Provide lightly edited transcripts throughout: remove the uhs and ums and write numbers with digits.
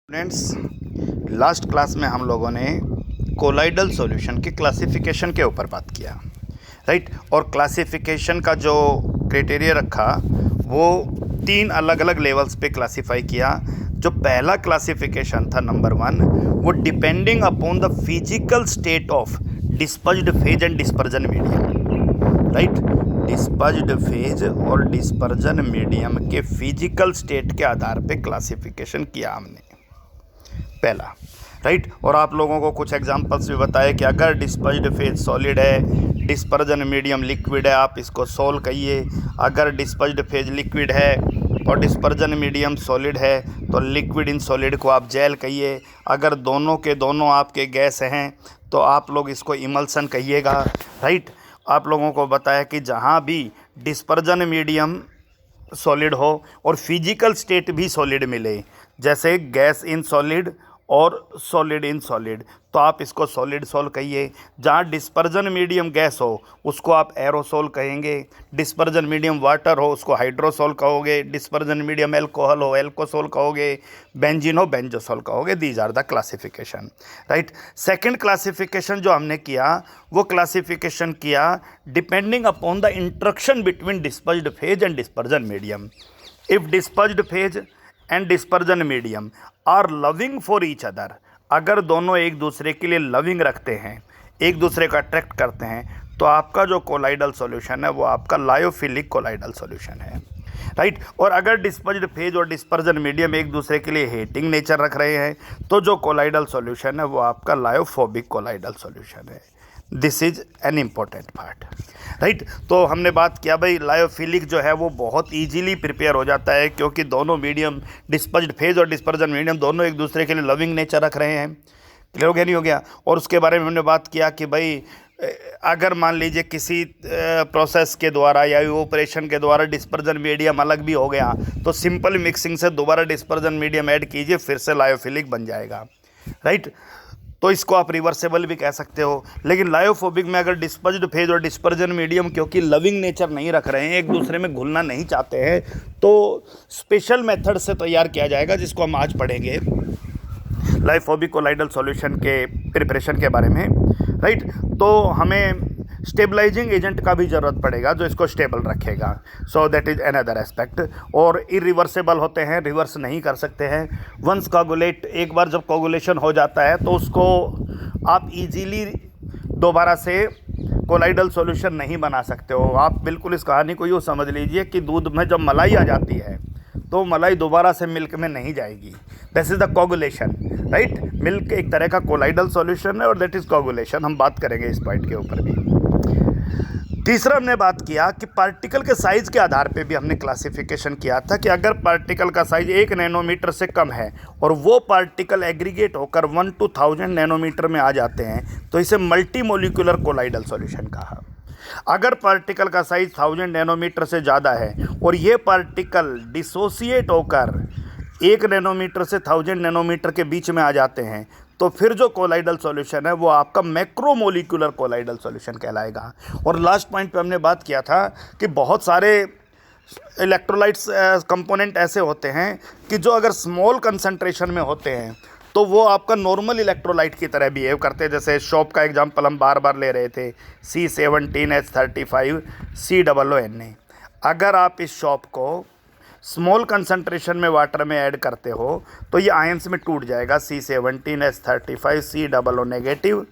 Students, last class में हम लोगों ने कोलाइडल सॉल्यूशन के क्लासिफिकेशन के ऊपर बात किया, राइट। और क्लासिफिकेशन का जो क्राइटेरिया रखा वो 3 अलग अलग लेवल्स पे क्लासिफाई किया। जो पहला क्लासिफिकेशन था नंबर 1, वो depending upon the physical state of dispersed phase and dispersion medium, right. Dispersed phase और डिस्पर्जन मीडियम के फिजिकल स्टेट के आधार पे क्लासिफिकेशन किया हमने पहला, राइट। और आप लोगों को कुछ एग्जांपल्स भी बताए कि अगर डिस्पर्स्ड फेज सॉलिड है, डिस्पर्जन मीडियम लिक्विड है, आप इसको सोल कहिए। अगर डिस्पर्स्ड फेज लिक्विड है और डिस्पर्जन मीडियम सॉलिड है तो लिक्विड इन सॉलिड को आप जेल कहिए। अगर दोनों के दोनों आपके गैस हैं तो आप लोग इसको इमल्सन कहिएगा, राइट। आप लोगों को बताया कि जहाँ भी डिस्पर्जन मीडियम सॉलिड हो और फिजिकल स्टेट भी सॉलिड मिले, जैसे गैस इन सॉलिड और सॉलिड इन सॉलिड, तो आप इसको सॉलिड सोल कहिए। जहाँ डिस्पर्जन मीडियम गैस हो उसको आप एरोसोल कहेंगे। डिस्पर्जन मीडियम वाटर हो उसको हाइड्रोसोल कहोगे। डिस्पर्जन मीडियम एल्कोहल हो एल्कोसोल कहोगे। बेंजीन हो बेंजोसोल कहोगे। These are the classification, right. Second classification जो हमने किया वो क्लासिफिकेशन किया depending upon the interaction between dispersed phase and dispersion medium. If dispersed phase and dispersion medium are loving for each other, अगर दोनों एक दूसरे के लिए लविंग रखते हैं, एक दूसरे को अट्रैक्ट करते हैं, तो आपका जो कोलाइडल सॉल्यूशन है वो आपका लायोफिलिक कोलाइडल सॉल्यूशन है, राइट। और अगर डिस्पर्स्ड फेज और डिस्पर्जन मीडियम एक दूसरे के लिए हेटिंग नेचर रख रहे हैं तो जो कोलाइडल सॉल्यूशन है वो आपका लायोफोबिक कोलाइडल सॉल्यूशन है। This is an important part, right. तो हमने बात किया भाई लायोफिलिक जो है वो बहुत इजीली प्रिपेयर हो जाता है क्योंकि दोनों मीडियम डिस्पर्स्ड फेज और डिस्पर्जन मीडियम दोनों एक दूसरे के लिए लविंग नेचर रख रहे हैं। क्लियर हो गया नहीं हो गया? और उसके बारे में हमने बात किया कि भाई अगर मान लीजिए किसी प्रोसेस के द्वारा या ऑपरेशन के द्वारा डिस्पर्जन मीडियम अलग भी हो गया तो सिंपल मिक्सिंग से दोबारा डिस्पर्जन मीडियम ऐड कीजिए, फिर से लायोफिलिक बन जाएगा, राइट। तो इसको आप रिवर्सेबल भी कह सकते हो। लेकिन लायोफोबिक में अगर डिस्पर्स्ड फेज और डिस्पर्जन मीडियम क्योंकि लविंग नेचर नहीं रख रहे हैं, एक दूसरे में घुलना नहीं चाहते हैं, तो स्पेशल मेथड से तैयार किया जाएगा जिसको हम आज पढ़ेंगे लायोफोबिक कोलाइडल सॉल्यूशन के प्रिपरेशन के बारे में, राइट। तो हमें स्टेबलाइजिंग एजेंट का भी ज़रूरत पड़ेगा जो इसको स्टेबल रखेगा। So that is another aspect. और इरिवर्सेबल होते हैं, रिवर्स नहीं कर सकते हैं। वंस कोगुलेट, एक बार जब कोगुलेशन हो जाता है तो उसको आप इजीली दोबारा से कोलाइडल सॉल्यूशन नहीं बना सकते हो। आप बिल्कुल इस कहानी को यूँ समझ लीजिए कि दूध में जब मलाई आ जाती है तो मलाई दोबारा से मिल्क में नहीं जाएगी। This is the coagulation, right. Milk एक तरह का कोलाइडल सॉल्यूशन है और दैट इज़ कोगुलेशन। हम बात करेंगे इस पॉइंट के ऊपर भी। तीसरा हमने बात किया कि पार्टिकल के साइज़ के आधार पे भी हमने क्लासिफिकेशन किया था कि अगर पार्टिकल का साइज़ 1 नैनोमीटर से कम है और वो पार्टिकल एग्रीगेट होकर 1 to 1000 नैनोमीटर में आ जाते हैं तो इसे मल्टी मोलिकुलर कोलाइडल सॉल्यूशन कहा। अगर पार्टिकल का साइज़ 1000 नैनोमीटर से ज़्यादा है और ये पार्टिकल डिसोसिएट होकर 1 नैनोमीटर से 1000 नैनोमीटर के बीच में आ जाते हैं तो फिर जो कोलाइडल सॉल्यूशन है वो आपका मैक्रोमोलिकुलर कोलाइडल सॉल्यूशन कहलाएगा। और लास्ट पॉइंट पे हमने बात किया था कि बहुत सारे इलेक्ट्रोलाइट्स कंपोनेंट ऐसे होते हैं कि जो अगर स्मॉल कंसंट्रेशन में होते हैं तो वो आपका नॉर्मल इलेक्ट्रोलाइट की तरह बिहेव करते हैं। जैसे शॉप का एग्जांपल हम बार बार ले रहे थे, C17H35 COONA। अगर आप इस शॉप को स्मॉल कंसंट्रेशन में वाटर में ऐड करते हो तो ये आयंस में टूट जाएगा। C17H35 COO negative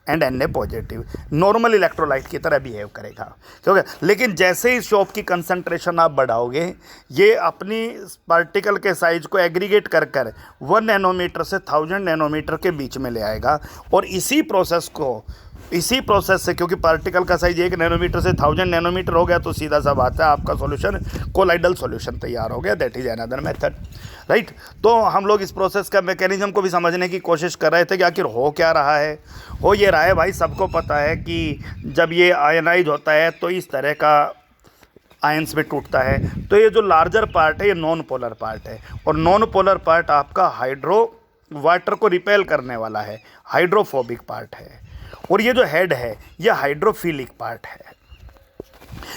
and Na positive, normal electrolyte की तरह बिहेव करेगा, ठीक है। लेकिन जैसे ही शॉप की कंसंट्रेशन आप बढ़ाओगे ये अपनी पार्टिकल के साइज को एग्रीगेट कर 1 नैनोमीटर से 1000 नैनोमीटर के बीच में ले आएगा। और इसी प्रोसेस से क्योंकि पार्टिकल का साइज 1 नैनोमीटर से 1000 नैनोमीटर हो गया तो सीधा सा बात है आपका सॉल्यूशन कोलाइडल सॉल्यूशन तैयार हो गया। That is another method, right. तो हम लोग इस प्रोसेस का मैकेनिज्म को भी समझने की कोशिश कर रहे थे कि आखिर हो क्या रहा है। हो ये रहा है भाई, सबको पता है कि जब ये आयनाइज होता है तो इस तरह का आयंस में टूटता है। तो ये जो लार्जर पार्ट है ये नॉन पोलर पार्ट है और नॉन पोलर पार्ट आपका वाटर को रिपेल करने वाला है, हाइड्रोफोबिक पार्ट है। और ये जो हेड है ये हाइड्रोफिलिक पार्ट है,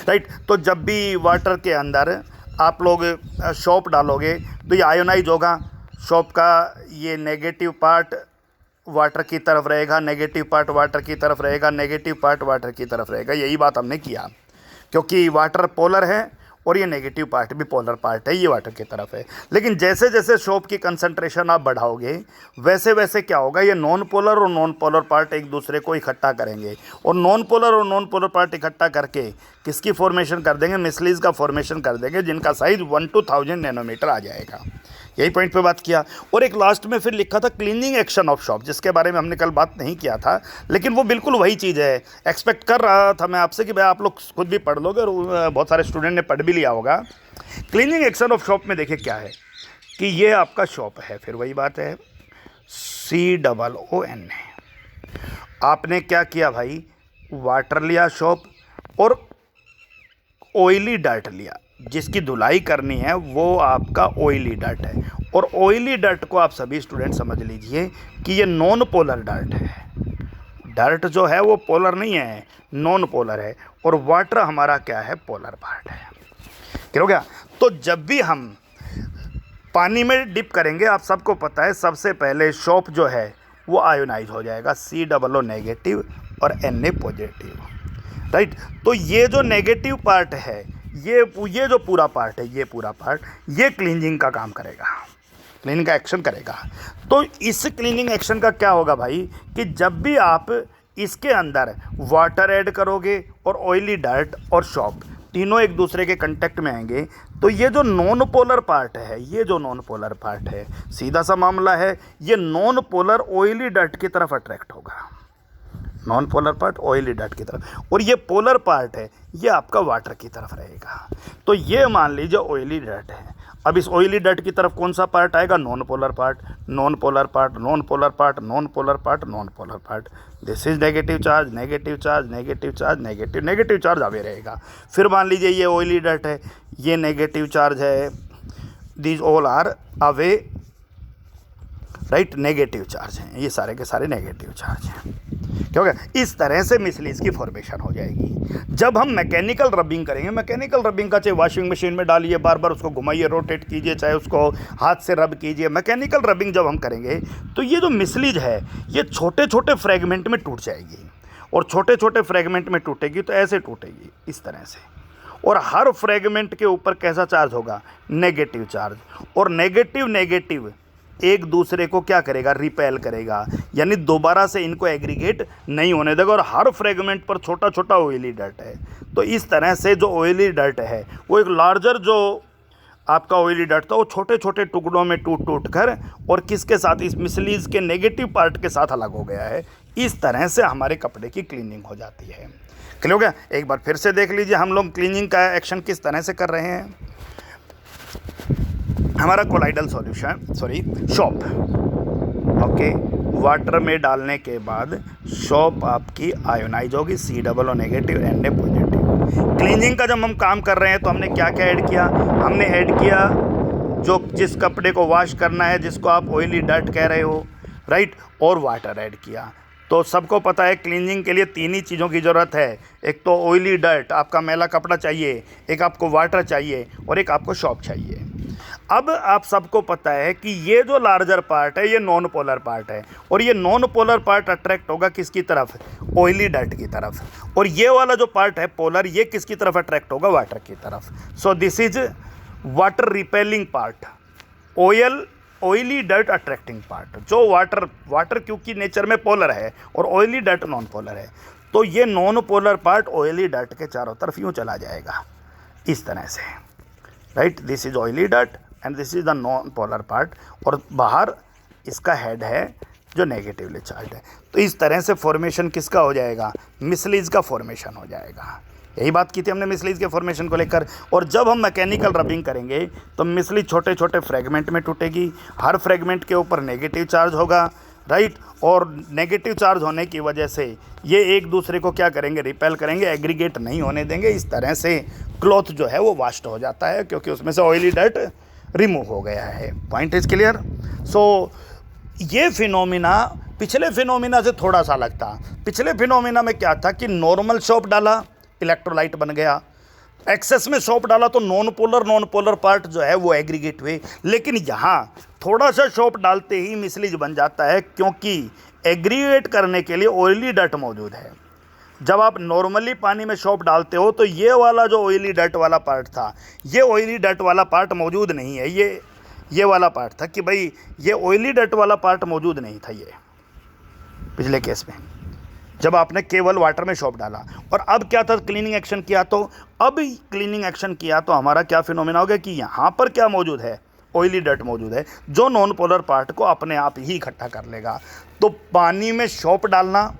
राइट। तो जब भी वाटर के अंदर आप लोग शॉप डालोगे तो ये आयोनाइज होगा शॉप का ये नेगेटिव पार्ट वाटर की तरफ रहेगा, नेगेटिव पार्ट वाटर की तरफ रहेगा, नेगेटिव पार्ट वाटर की तरफ रहेगा। यही बात हमने किया, क्योंकि वाटर पोलर है और ये नेगेटिव पार्ट भी पोलर पार्ट है, ये वाटर की तरफ है। लेकिन जैसे जैसे शॉप की कंसंट्रेशन आप बढ़ाओगे वैसे वैसे क्या होगा, ये नॉन पोलर और नॉन पोलर पार्ट एक दूसरे को इकट्ठा करेंगे, और नॉन पोलर और नॉन पोलर पार्ट इकट्ठा करके किसकी फॉर्मेशन कर देंगे, मिसलीज का फॉर्मेशन कर देंगे, जिनका साइज 1 to 1000 नैनोमीटर आ जाएगा। यही पॉइंट पे बात किया। और एक लास्ट में फिर लिखा था क्लीनिंग एक्शन ऑफ शॉप, जिसके बारे में हमने कल बात नहीं किया था, लेकिन वो बिल्कुल वही चीज़ है। एक्सपेक्ट कर रहा था मैं आपसे कि भाई आप लोग खुद भी पढ़ लोगे और बहुत सारे स्टूडेंट ने पढ़ भी लिया होगा। क्लीनिंग एक्शन ऑफ शॉप में देखिए क्या है कि ये आपका शॉप है, फिर वही बात है COON है। आपने क्या किया भाई, वाटर लिया शॉप और ऑयली डर्ट लिया, जिसकी धुलाई करनी है वो आपका ऑयली डर्ट है। और ऑयली डर्ट को आप सभी स्टूडेंट समझ लीजिए कि ये नॉन पोलर डर्ट है। डर्ट जो है वो पोलर नहीं है, नॉन पोलर है, और वाटर हमारा क्या है, पोलर पार्ट है। क्लियर हो गया? तो जब भी हम पानी में डिप करेंगे, आप सबको पता है सबसे पहले शॉप जो है वो आयोनाइज हो जाएगा, COO नेगेटिव और Na पॉजिटिव, राइट। तो ये जो नेगेटिव पार्ट है, ये जो पूरा पार्ट है, ये पूरा पार्ट ये क्लीनिंग का काम करेगा, क्लीनिंग का एक्शन करेगा। तो इस क्लीनिंग एक्शन का क्या होगा भाई, कि जब भी आप इसके अंदर वाटर ऐड करोगे और ऑयली डर्ट और शॉप तीनों एक दूसरे के कांटेक्ट में आएंगे, तो ये जो नॉन पोलर पार्ट है, ये जो नॉन पोलर पार्ट है, सीधा सा मामला है, ये नॉन पोलर ऑयली डर्ट की तरफ अट्रैक्ट होगा, non polar part oily dirt की तरफ, और ये पोलर पार्ट है ये आपका वाटर की तरफ रहेगा। तो ये मान लीजिए ऑयली डर्ट है। अब इस ऑयली डर्ट की तरफ कौन सा पार्ट आएगा, non polar part, non polar part, non polar part, non polar part, non polar part. This is negative charge, negative charge, negative charge, negative negative charge away रहेगा। फिर मान लीजिए ये ऑयली डर्ट है, ये नेगेटिव चार्ज है, these all are away, right, negative charge हैं, ये सारे के सारे नेगेटिव चार्ज हैं। क्या हो गया? इस तरह से मिसलीज की फॉर्मेशन हो जाएगी। जब हम मैकेनिकल रबिंग करेंगे, मैकेनिकल रबिंग का चाहे वॉशिंग मशीन में डालिए, बार बार उसको घुमाइए, रोटेट कीजिए, चाहे उसको हाथ से रब कीजिए, मैकेनिकल रबिंग जब हम करेंगे तो ये जो मिसलीज है ये छोटे छोटे फ्रेगमेंट में टूट जाएगी, और छोटे छोटे फ्रेगमेंट में टूटेगी तो ऐसे टूटेगी इस तरह से, और हर फ्रेगमेंट के ऊपर कैसा चार्ज होगा, नेगेटिव चार्ज। और नेगेटिव नेगेटिव एक दूसरे को क्या करेगा, रिपेल करेगा, यानी दोबारा से इनको एग्रीगेट नहीं होने देगा, और हर फ्रेगमेंट पर छोटा छोटा ऑयली डर्ट है। तो इस तरह से जो ऑयली डर्ट है वो एक लार्जर जो आपका ऑयली डर्ट था वो छोटे छोटे टुकड़ों में टूट टूट कर और किसके साथ, इस मिसलीज के नेगेटिव पार्ट के साथ अलग हो गया है। इस तरह से हमारे कपड़े की क्लीनिंग हो जाती है। क्लियर हो गया? एक बार फिर से देख लीजिए हम लोग क्लीनिंग का एक्शन किस तरह से कर रहे हैं। हमारा colloidal solution, sorry shop, okay, water में डालने के बाद शॉप आपकी आयोनाइज होगी, COO negative, Na positive. Cleaning का जब हम काम कर रहे हैं तो हमने क्या क्या ऐड किया, हमने ऐड किया जो जिस कपड़े को वॉश करना है, जिसको आप ऑयली डर्ट कह रहे हो, राइट, और वाटर ऐड किया। तो सबको पता है क्लीनिंग के लिए तीन ही चीज़ों की ज़रूरत है, एक तो ऑयली डर्ट, आपका मैला कपड़ा चाहिए, एक आपको वाटर चाहिए, और एक आपको शॉप चाहिए। अब आप सबको पता है कि ये जो लार्जर पार्ट है ये नॉन पोलर पार्ट है, और ये नॉन पोलर पार्ट अट्रैक्ट होगा किसकी तरफ, ऑयली डर्ट की तरफ, और ये वाला जो पार्ट है पोलर, ये किसकी तरफ अट्रैक्ट होगा, वाटर की तरफ। सो this is water repelling part, oily dirt attracting part. जो वाटर क्योंकि नेचर में पोलर है और ऑयली डर्ट नॉन पोलर है, तो ये non polar part oily dirt के चारों तरफ यूँ चला जाएगा इस तरह से, right. This is oily dirt and this is the non polar part, और बाहर इसका हेड है जो नेगेटिवली चार्ज है। तो इस तरह से फॉर्मेशन किसका हो जाएगा, मिसलीज का फॉर्मेशन हो जाएगा। यही बात की थी हमने मिसलीज के फॉर्मेशन को लेकर। और जब हम मैकेनिकल रबिंग करेंगे तो मिसलीज छोटे छोटे फ्रेगमेंट में टूटेगी, हर फ्रेगमेंट के ऊपर नेगेटिव चार्ज होगा, राइट, और नेगेटिव चार्ज होने की वजह से ये एक दूसरे को क्या करेंगे, रिपेल करेंगे, एग्रीगेट नहीं होने देंगे। इस तरह से क्लॉथ जो है वो वाश्ड हो जाता है, क्योंकि उसमें से ऑयली डर्ट रिमूव हो गया है। Point is clear? सो ये फिनोमिना पिछले फिनोमिना से थोड़ा सा अलग था। पिछले फिनोमिना में क्या था कि नॉर्मल शॉप डाला, इलेक्ट्रोलाइट बन गया, एक्सेस में शॉप डाला तो नॉन पोलर पार्ट जो है वो एग्रीगेट हुए, लेकिन यहाँ थोड़ा सा शॉप डालते ही मिसलीज बन जाता है, क्योंकि एग्रीगेट करने के लिए ऑयली डट मौजूद है। जब आप नॉर्मली पानी में शॉप डालते हो तो ये वाला जो ऑयली डट वाला पार्ट था, ये ऑयली डट वाला पार्ट मौजूद नहीं है। ये वाला पार्ट था कि भाई ये ऑयली डट वाला पार्ट मौजूद नहीं था ये पिछले केस में, जब आपने केवल वाटर में शॉप डाला। और अब क्या था, क्लीनिंग एक्शन किया, तो अब क्लीनिंग एक्शन किया तो हमारा क्या फिनोमेना हो गया कि यहाँ पर क्या मौजूद है, ऑयली डट मौजूद है, जो नॉन पोलर पार्ट को अपने आप ही इकट्ठा कर लेगा। तो पानी में शॉप डालना,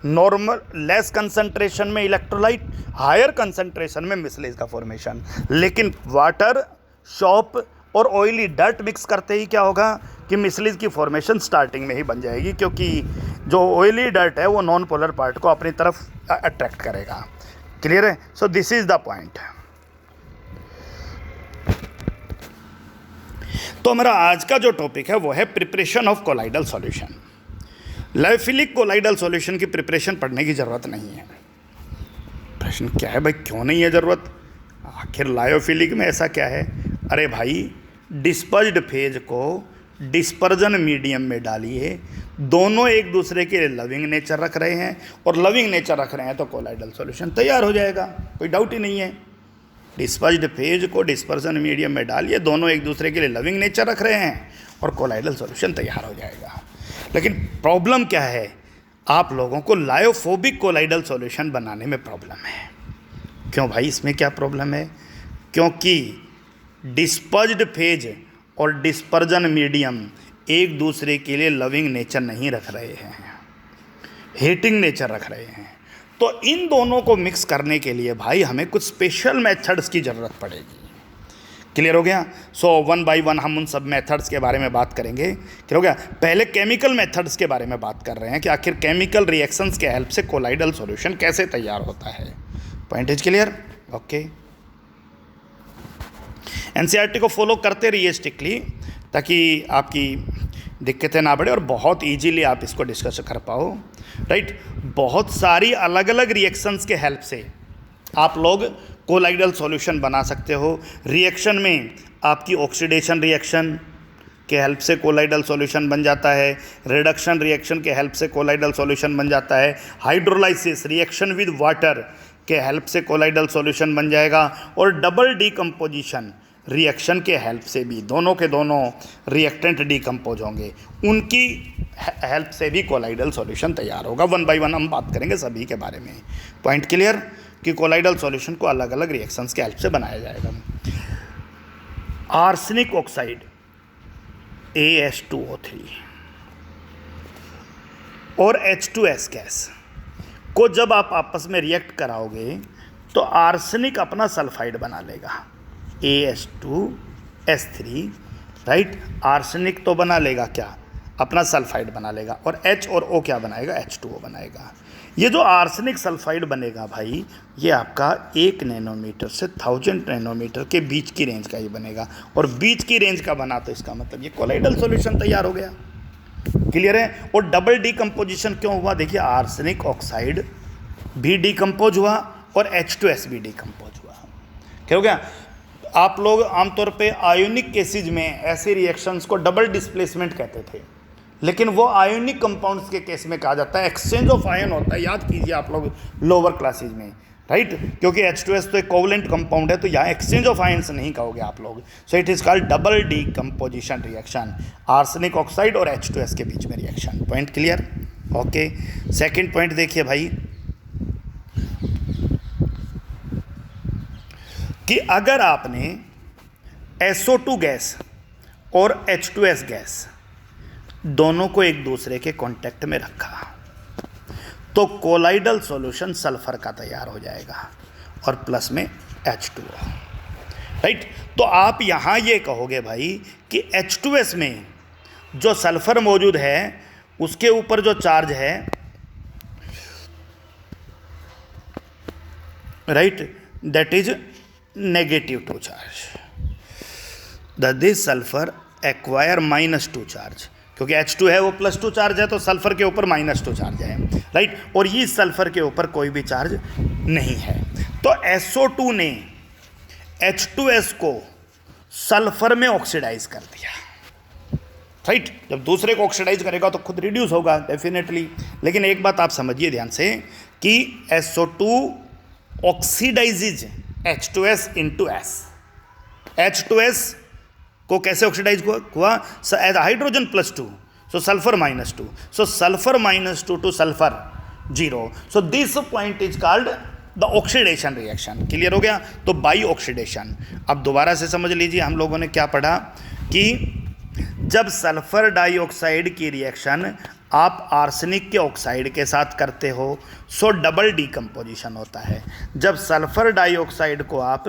नॉर्मल लेस कंसंट्रेशन में इलेक्ट्रोलाइट, हायर कंसंट्रेशन में मिसलीज का फॉर्मेशन। लेकिन वाटर, शॉप और ऑयली डट मिक्स करते ही क्या होगा कि मिसलीज की फॉर्मेशन स्टार्टिंग में ही बन जाएगी, क्योंकि जो ऑयली डट है वो नॉन पोलर पार्ट को अपनी तरफ अट्रैक्ट करेगा। क्लियर है? सो दिस इज द पॉइंट। तो हमारा आज का जो टॉपिक है वो है preparation of colloidal solution. Lyophilic colloidal solution की प्रिपरेशन पढ़ने की ज़रूरत नहीं है। प्रश्न क्या है भाई, क्यों नहीं है ज़रूरत? आखिर लायोफिलिक में ऐसा क्या है? अरे भाई, डिस्पर्स्ड फेज को डिस्पर्जन मीडियम में डालिए, दोनों एक दूसरे के लविंग नेचर रख रहे हैं, और लविंग नेचर रख रहे हैं तो कोलाइडल सॉल्यूशन तैयार हो जाएगा, कोई डाउट ही नहीं है। डिस्पर्स्ड फेज को डिस्पर्जन मीडियम में डालिए, दोनों एक दूसरे के लिए लविंग नेचर रख रहे हैं, और कोलाइडल सॉल्यूशन तैयार हो जाएगा। लेकिन प्रॉब्लम क्या है, आप लोगों को लायोफोबिक कोलाइडल सॉल्यूशन बनाने में प्रॉब्लम है। क्यों भाई, इसमें क्या प्रॉब्लम है? क्योंकि डिस्पर्स्ड फेज और डिस्पर्जन मीडियम एक दूसरे के लिए लविंग नेचर नहीं रख रहे हैं, हीटिंग नेचर रख रहे हैं। तो इन दोनों को मिक्स करने के लिए भाई हमें कुछ स्पेशल मेथड्स की ज़रूरत पड़ेगी। क्लियर हो गया? सो वन बाय वन हम उन सब मेथड्स के बारे में बात करेंगे। क्लियर हो गया? पहले केमिकल मेथड्स के बारे में बात कर रहे हैं कि आखिर केमिकल रिएक्शंस के हेल्प से कोलाइडल सॉल्यूशन कैसे तैयार होता है। Point is clear? Okay. NCERT को फॉलो करते रहिए स्ट्रिक्टली, ताकि आपकी दिक्कतें ना बढ़े और बहुत इजीली आप इसको डिस्कस कर पाओ। राइट? बहुत सारी अलग अलग रिएक्शंस के हेल्प से आप लोग कोलाइडल सॉल्यूशन बना सकते हो। रिएक्शन में आपकी ऑक्सीडेशन रिएक्शन के हेल्प से कोलाइडल सॉल्यूशन बन जाता है, रिडक्शन रिएक्शन के हेल्प से कोलाइडल सॉल्यूशन बन जाता है, हाइड्रोलाइसिस रिएक्शन विद वाटर के हेल्प से कोलाइडल सॉल्यूशन बन जाएगा, और डबल डीकम्पोजिशन रिएक्शन के हेल्प से भी दोनों के दोनों रिएक्टेंट डीकम्पोज होंगे, उनकी हेल्प से भी कोलाइडल सॉल्यूशन तैयार होगा। वन बाय वन हम बात करेंगे सभी के बारे में। Point clear? कि कोलाइडल सॉल्यूशन को अलग अलग रिएक्शंस के हेल्प से बनाया जाएगा। आर्सेनिक ऑक्साइड AS2O3 और H2S गैस को जब आप आपस में रिएक्ट कराओगे तो आर्सेनिक अपना सल्फाइड बना लेगा, AS2S3। राइट? आर्सेनिक तो बना लेगा क्या, अपना सल्फाइड बना लेगा, और H और O क्या बनाएगा, H2O बनाएगा। ये जो आर्सेनिक सल्फाइड बनेगा भाई, ये आपका 1 नैनोमीटर से 1000 नैनोमीटर के बीच की रेंज का ही बनेगा, और बीच की रेंज का बना तो इसका मतलब ये कोलाइडल सॉल्यूशन तैयार हो गया। क्लियर है? और डबल डीकम्पोजिशन क्यों हुआ? देखिए, आर्सेनिक ऑक्साइड भी डीकम्पोज हुआ और H2S भी डीकम्पोज हुआ। क्या हो गया? आप लोग आमतौर पे आयोनिक केसेज में ऐसे रिएक्शंस को डबल डिस्प्लेसमेंट कहते थे, लेकिन वो आयोनिक कंपाउंड्स के केस में कहा जाता है एक्सचेंज ऑफ आयन होता है। याद कीजिए आप लोग लोअर क्लासेज में, राइट? क्योंकि H2S तो एक कोवलेंट कंपाउंड है, तो यहाँ एक्सचेंज ऑफ आयन्स नहीं कहोगे आप लोग। So it is called double decomposition reaction, arsenic oxide और H2S के बीच में reaction. Point clear? Okay. Second point देखिए भाई, कि अगर आपने SO2 गैस और H2S गैस दोनों को एक दूसरे के कांटेक्ट में रखा तो कोलाइडल सॉल्यूशन सल्फर का तैयार हो जाएगा और प्लस में H2O। राइट? तो आप यहाँ ये कहोगे भाई कि H2S में जो सल्फर मौजूद है उसके ऊपर जो चार्ज है, right, that is -2 charge, this sulphur acquire -2 charge, क्योंकि H2 है वो +2 चार्ज है, तो सल्फर के ऊपर -2 चार्ज है। राइट? और ये सल्फर के ऊपर कोई भी चार्ज नहीं है। तो तो SO2 ने H2S को सल्फर में ऑक्सीडाइज कर दिया, राइट। जब दूसरे को ऑक्सीडाइज करेगा तो खुद रिड्यूस होगा डेफिनेटली। लेकिन एक बात आप समझिए ध्यान से कि SO2 oxidises H2S into S। H2S को कैसे ऑक्सीडाइज हुआ? Hydrogen +2, so sulphur -2, so sulphur -2 two sulphur 0, so this point is called the oxidation reaction. Clear हो गया? तो बाई ऑक्सीडेशन। अब दोबारा से समझ लीजिए, हम लोगों ने क्या पढ़ा कि जब सल्फर डाइऑक्साइड की रिएक्शन आप आर्सेनिक के ऑक्साइड के साथ करते हो सो डबल डीकम्पोजिशन होता है। जब सल्फर डाइऑक्साइड को आप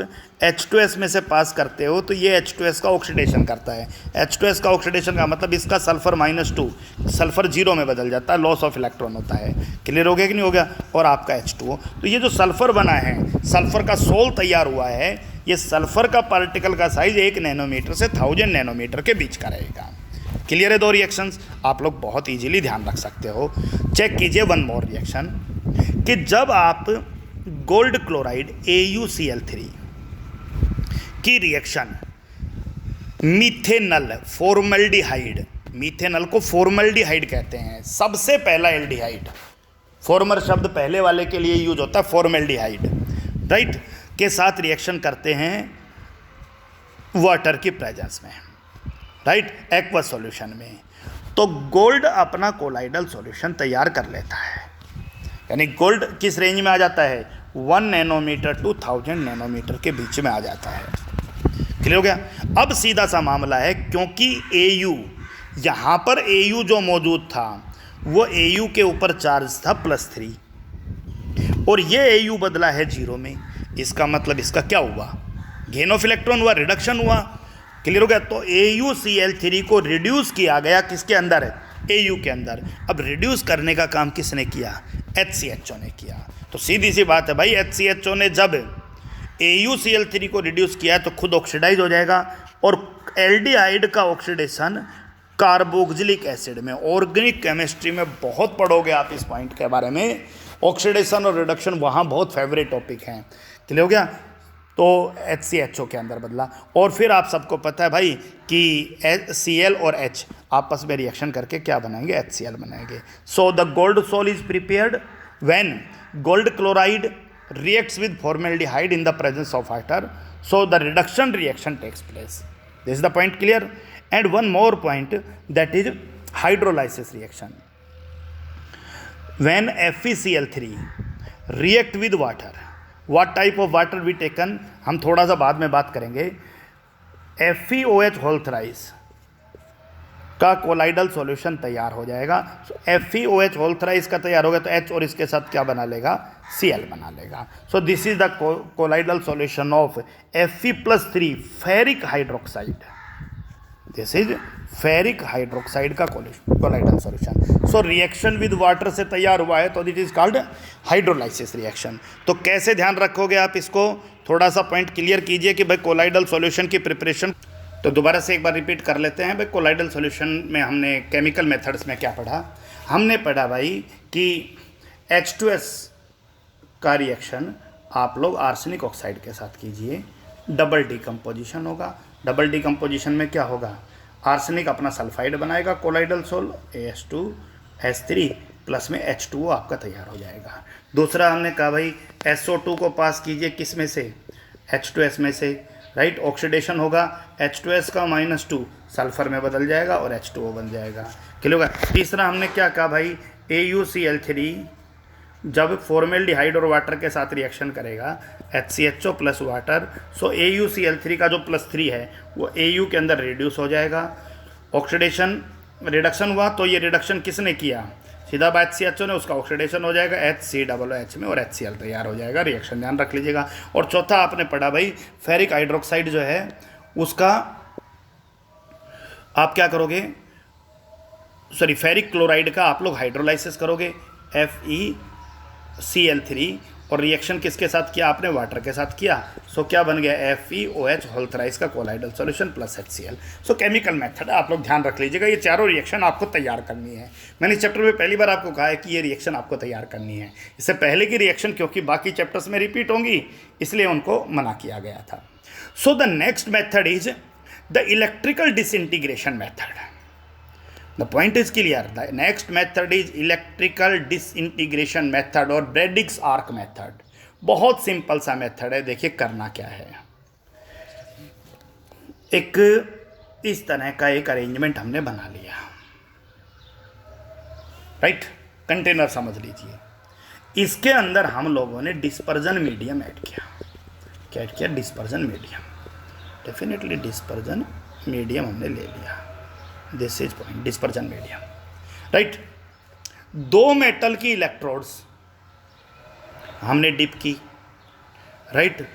H2S में से पास करते हो तो ये H2S का ऑक्सीडेशन करता है। H2S का ऑक्सीडेशन का मतलब इसका सल्फर -2 सल्फर 0 में बदल जाता है, लॉस ऑफ इलेक्ट्रॉन होता है। क्लियर हो गया कि नहीं हो गया? और आपका H2O, तो ये जो सल्फर बना है, सल्फर का सोल तैयार हुआ है, ये सल्फर का पार्टिकल का साइज 1 नैनोमीटर से 1000 नैनोमीटर के बीच का रहेगा। क्लियर है? दो रिएक्शंस आप लोग बहुत इजीली ध्यान रख सकते हो। चेक कीजिए वन मोर रिएक्शन कि जब आप गोल्ड क्लोराइड AuCl3 की रिएक्शन मीथेनल फॉर्मल्डिहाइड, मीथेनल को फॉर्मल्डिहाइड कहते हैं, सबसे पहला एल्डिहाइड, फॉर्मर शब्द पहले वाले के लिए यूज होता है फॉर्मल्डिहाइड, राइट, के साथ रिएक्शन करते हैं वाटर की प्रेजेंस में, राइट, एक्वस सॉल्यूशन में, तो गोल्ड अपना कोलाइडल सॉल्यूशन तैयार कर लेता है। यानी गोल्ड किस रेंज में आ जाता है? 1 नैनोमीटर टू 1000 नैनोमीटर के बीच में आ जाता है। क्लियर हो गया? अब सीधा सा मामला है, क्योंकि Au यहाँ पर Au जो मौजूद था वो Au के ऊपर चार्ज था +3 और ये Au बदला है 0 में। इसका मतलब इसका क्या हुआ? गेन ऑफ इलेक्ट्रॉन हुआ, रिडक्शन हुआ। क्लियर हो गया? तो AuCl3 को रिड्यूस किया गया किसके अंदर? Au के अंदर। अब रिड्यूस करने का काम किसने किया? HCHO ने किया। तो सीधी सी बात है भाई, HCHO ने जब AuCl3 को रिड्यूस किया तो खुद ऑक्सीडाइज हो जाएगा, और एल्डिहाइड का ऑक्सीडेशन कार्बोक्सिलिक एसिड में, ऑर्गेनिक केमिस्ट्री में बहुत पढ़ोगे आप इस पॉइंट के बारे में, ऑक्सीडेशन और रिडक्शन वहाँ बहुत फेवरेट टॉपिक हैं। क्लियर हो गया? तो HCHO के अंदर बदला, और फिर आप सबको पता है भाई कि Cl और H आपस में रिएक्शन करके क्या बनाएंगे? HCl बनाएंगे। So the gold sol is prepared when gold chloride reacts with formaldehyde in the presence of water, so the reduction reaction takes place. This is the point. Clear? And one more point, that is hydrolysis reaction. When FeCl3 react with water, what type of water we taken हम थोड़ा सा बाद में बात करेंगे। FeOH whole thrice का colloidal solution तैयार हो जाएगा। FeOH होल थ्राइस का तैयार होगा तो H और इसके साथ क्या बना लेगा? Cl बना लेगा। So this is the colloidal solution of Fe+3 ferric hydroxide. This is ferric hydroxide का colloidal solution. So reaction with water से तैयार हुआ है तो that is called hydrolysis reaction. तो कैसे ध्यान रखोगे आप इसको? थोड़ा सा पॉइंट क्लियर कीजिए कि भाई कोलाइडल सॉल्यूशन की प्रिपरेशन, तो दोबारा से एक बार रिपीट कर लेते हैं भाई। कोलाइडल सॉल्यूशन में हमने केमिकल मेथड्स में क्या पढ़ा? हमने पढ़ा भाई कि H2S का रिएक्शन आप लोग आर्सेनिक ऑक्साइड के साथ कीजिए, डबल डीकम्पोजिशन होगा। डबल डीकम्पोजिशन में क्या होगा? आर्सेनिक अपना सल्फाइड बनाएगा, कोलाइडल सोल AS2S3 प्लस में H2O आपका तैयार हो जाएगा। दूसरा हमने कहा भाई SO2 को पास कीजिए किस में से? H2S में से, राइट, ऑक्सीडेशन होगा, H2S का -2 सल्फर में बदल जाएगा और H2O बन जाएगा। क्लियर होगा? तीसरा हमने क्या कहा भाई? AuCl3 जब फॉर्मेल्डिहाइड और वाटर के साथ रिएक्शन करेगा HCHO प्लस वाटर, सो AuCl3 का जो +3 है वो Au के अंदर रिड्यूस हो जाएगा। ऑक्सीडेशन रिडक्शन हुआ तो ये रिडक्शन किसने किया? सीधा बात HCHO ने, उसका ऑक्सीडेशन हो जाएगा HCOOH में और HCl तैयार हो जाएगा। रिएक्शन ध्यान रख लीजिएगा। और चौथा आपने पढ़ा भाई फेरिक हाइड्रोक्साइड जो है उसका आप क्या करोगे? फेरिक क्लोराइड का आप लोग हाइड्रोलाइसिस करोगे FeCl3 और रिएक्शन किसके साथ किया आपने, वाटर के साथ किया। सो क्या बन गया, FeOH होल थ्राइस का कोलाइडल सॉल्यूशन प्लस HCl। सो केमिकल मेथड आप लोग ध्यान रख लीजिएगा, ये चारों रिएक्शन आपको तैयार करनी है। मैंने इस चैप्टर में पहली बार आपको कहा है कि ये रिएक्शन आपको तैयार करनी है। इससे पहले की रिएक्शन क्योंकि बाकी चैप्टर्स में रिपीट होंगी इसलिए उनको मना किया गया था। So the next method is the electrical disintegration method. The point is clear. The next method is electrical disintegration method और Bradix arc method। बहुत सिंपल सा मेथड है। देखिए करना क्या है, एक इस तरह का एक अरेंजमेंट हमने बना लिया, राइट। कंटेनर समझ लीजिए, इसके अंदर हम लोगों ने डिस्पर्जन मीडियम ऐड किया। क्या ऐड किया, dispersion medium. Definitely dispersion medium हमने ले लिया। This is point, dispersion medium, right. दो मेटल की इलेक्ट्रोड्स हमने डिप की, राइट।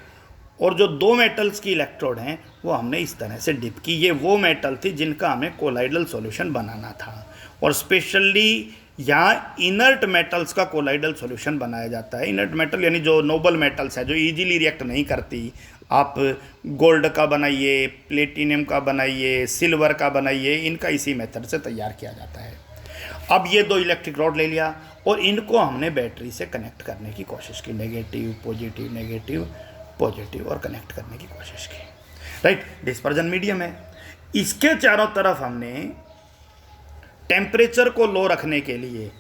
और जो दो मेटल्स की इलेक्ट्रोड हैं वो हमने इस तरह से डिप की। ये वो मेटल थी जिनका हमें कोलाइडल सॉल्यूशन बनाना था। और स्पेशली यहाँ इनर्ट मेटल्स का कोलाइडल सॉल्यूशन बनाया जाता है। इनर्ट मेटल यानी जो नोबल मेटल्स हैं, जो इजीली रिएक्ट नहीं करती। आप गोल्ड का बनाइए, प्लेटिनियम का बनाइए, सिल्वर का बनाइए, इनका इसी मेथड से तैयार किया जाता है। अब ये दो इलेक्ट्रिक रॉड ले लिया और इनको हमने बैटरी से कनेक्ट करने की कोशिश की। नेगेटिव पॉजिटिव, नेगेटिव पॉजिटिव, और कनेक्ट करने की कोशिश की, राइट। डिस्पर्जन मीडियम है। इसके चारों तरफ हमने टेम्परेचर को लो रखने के लिए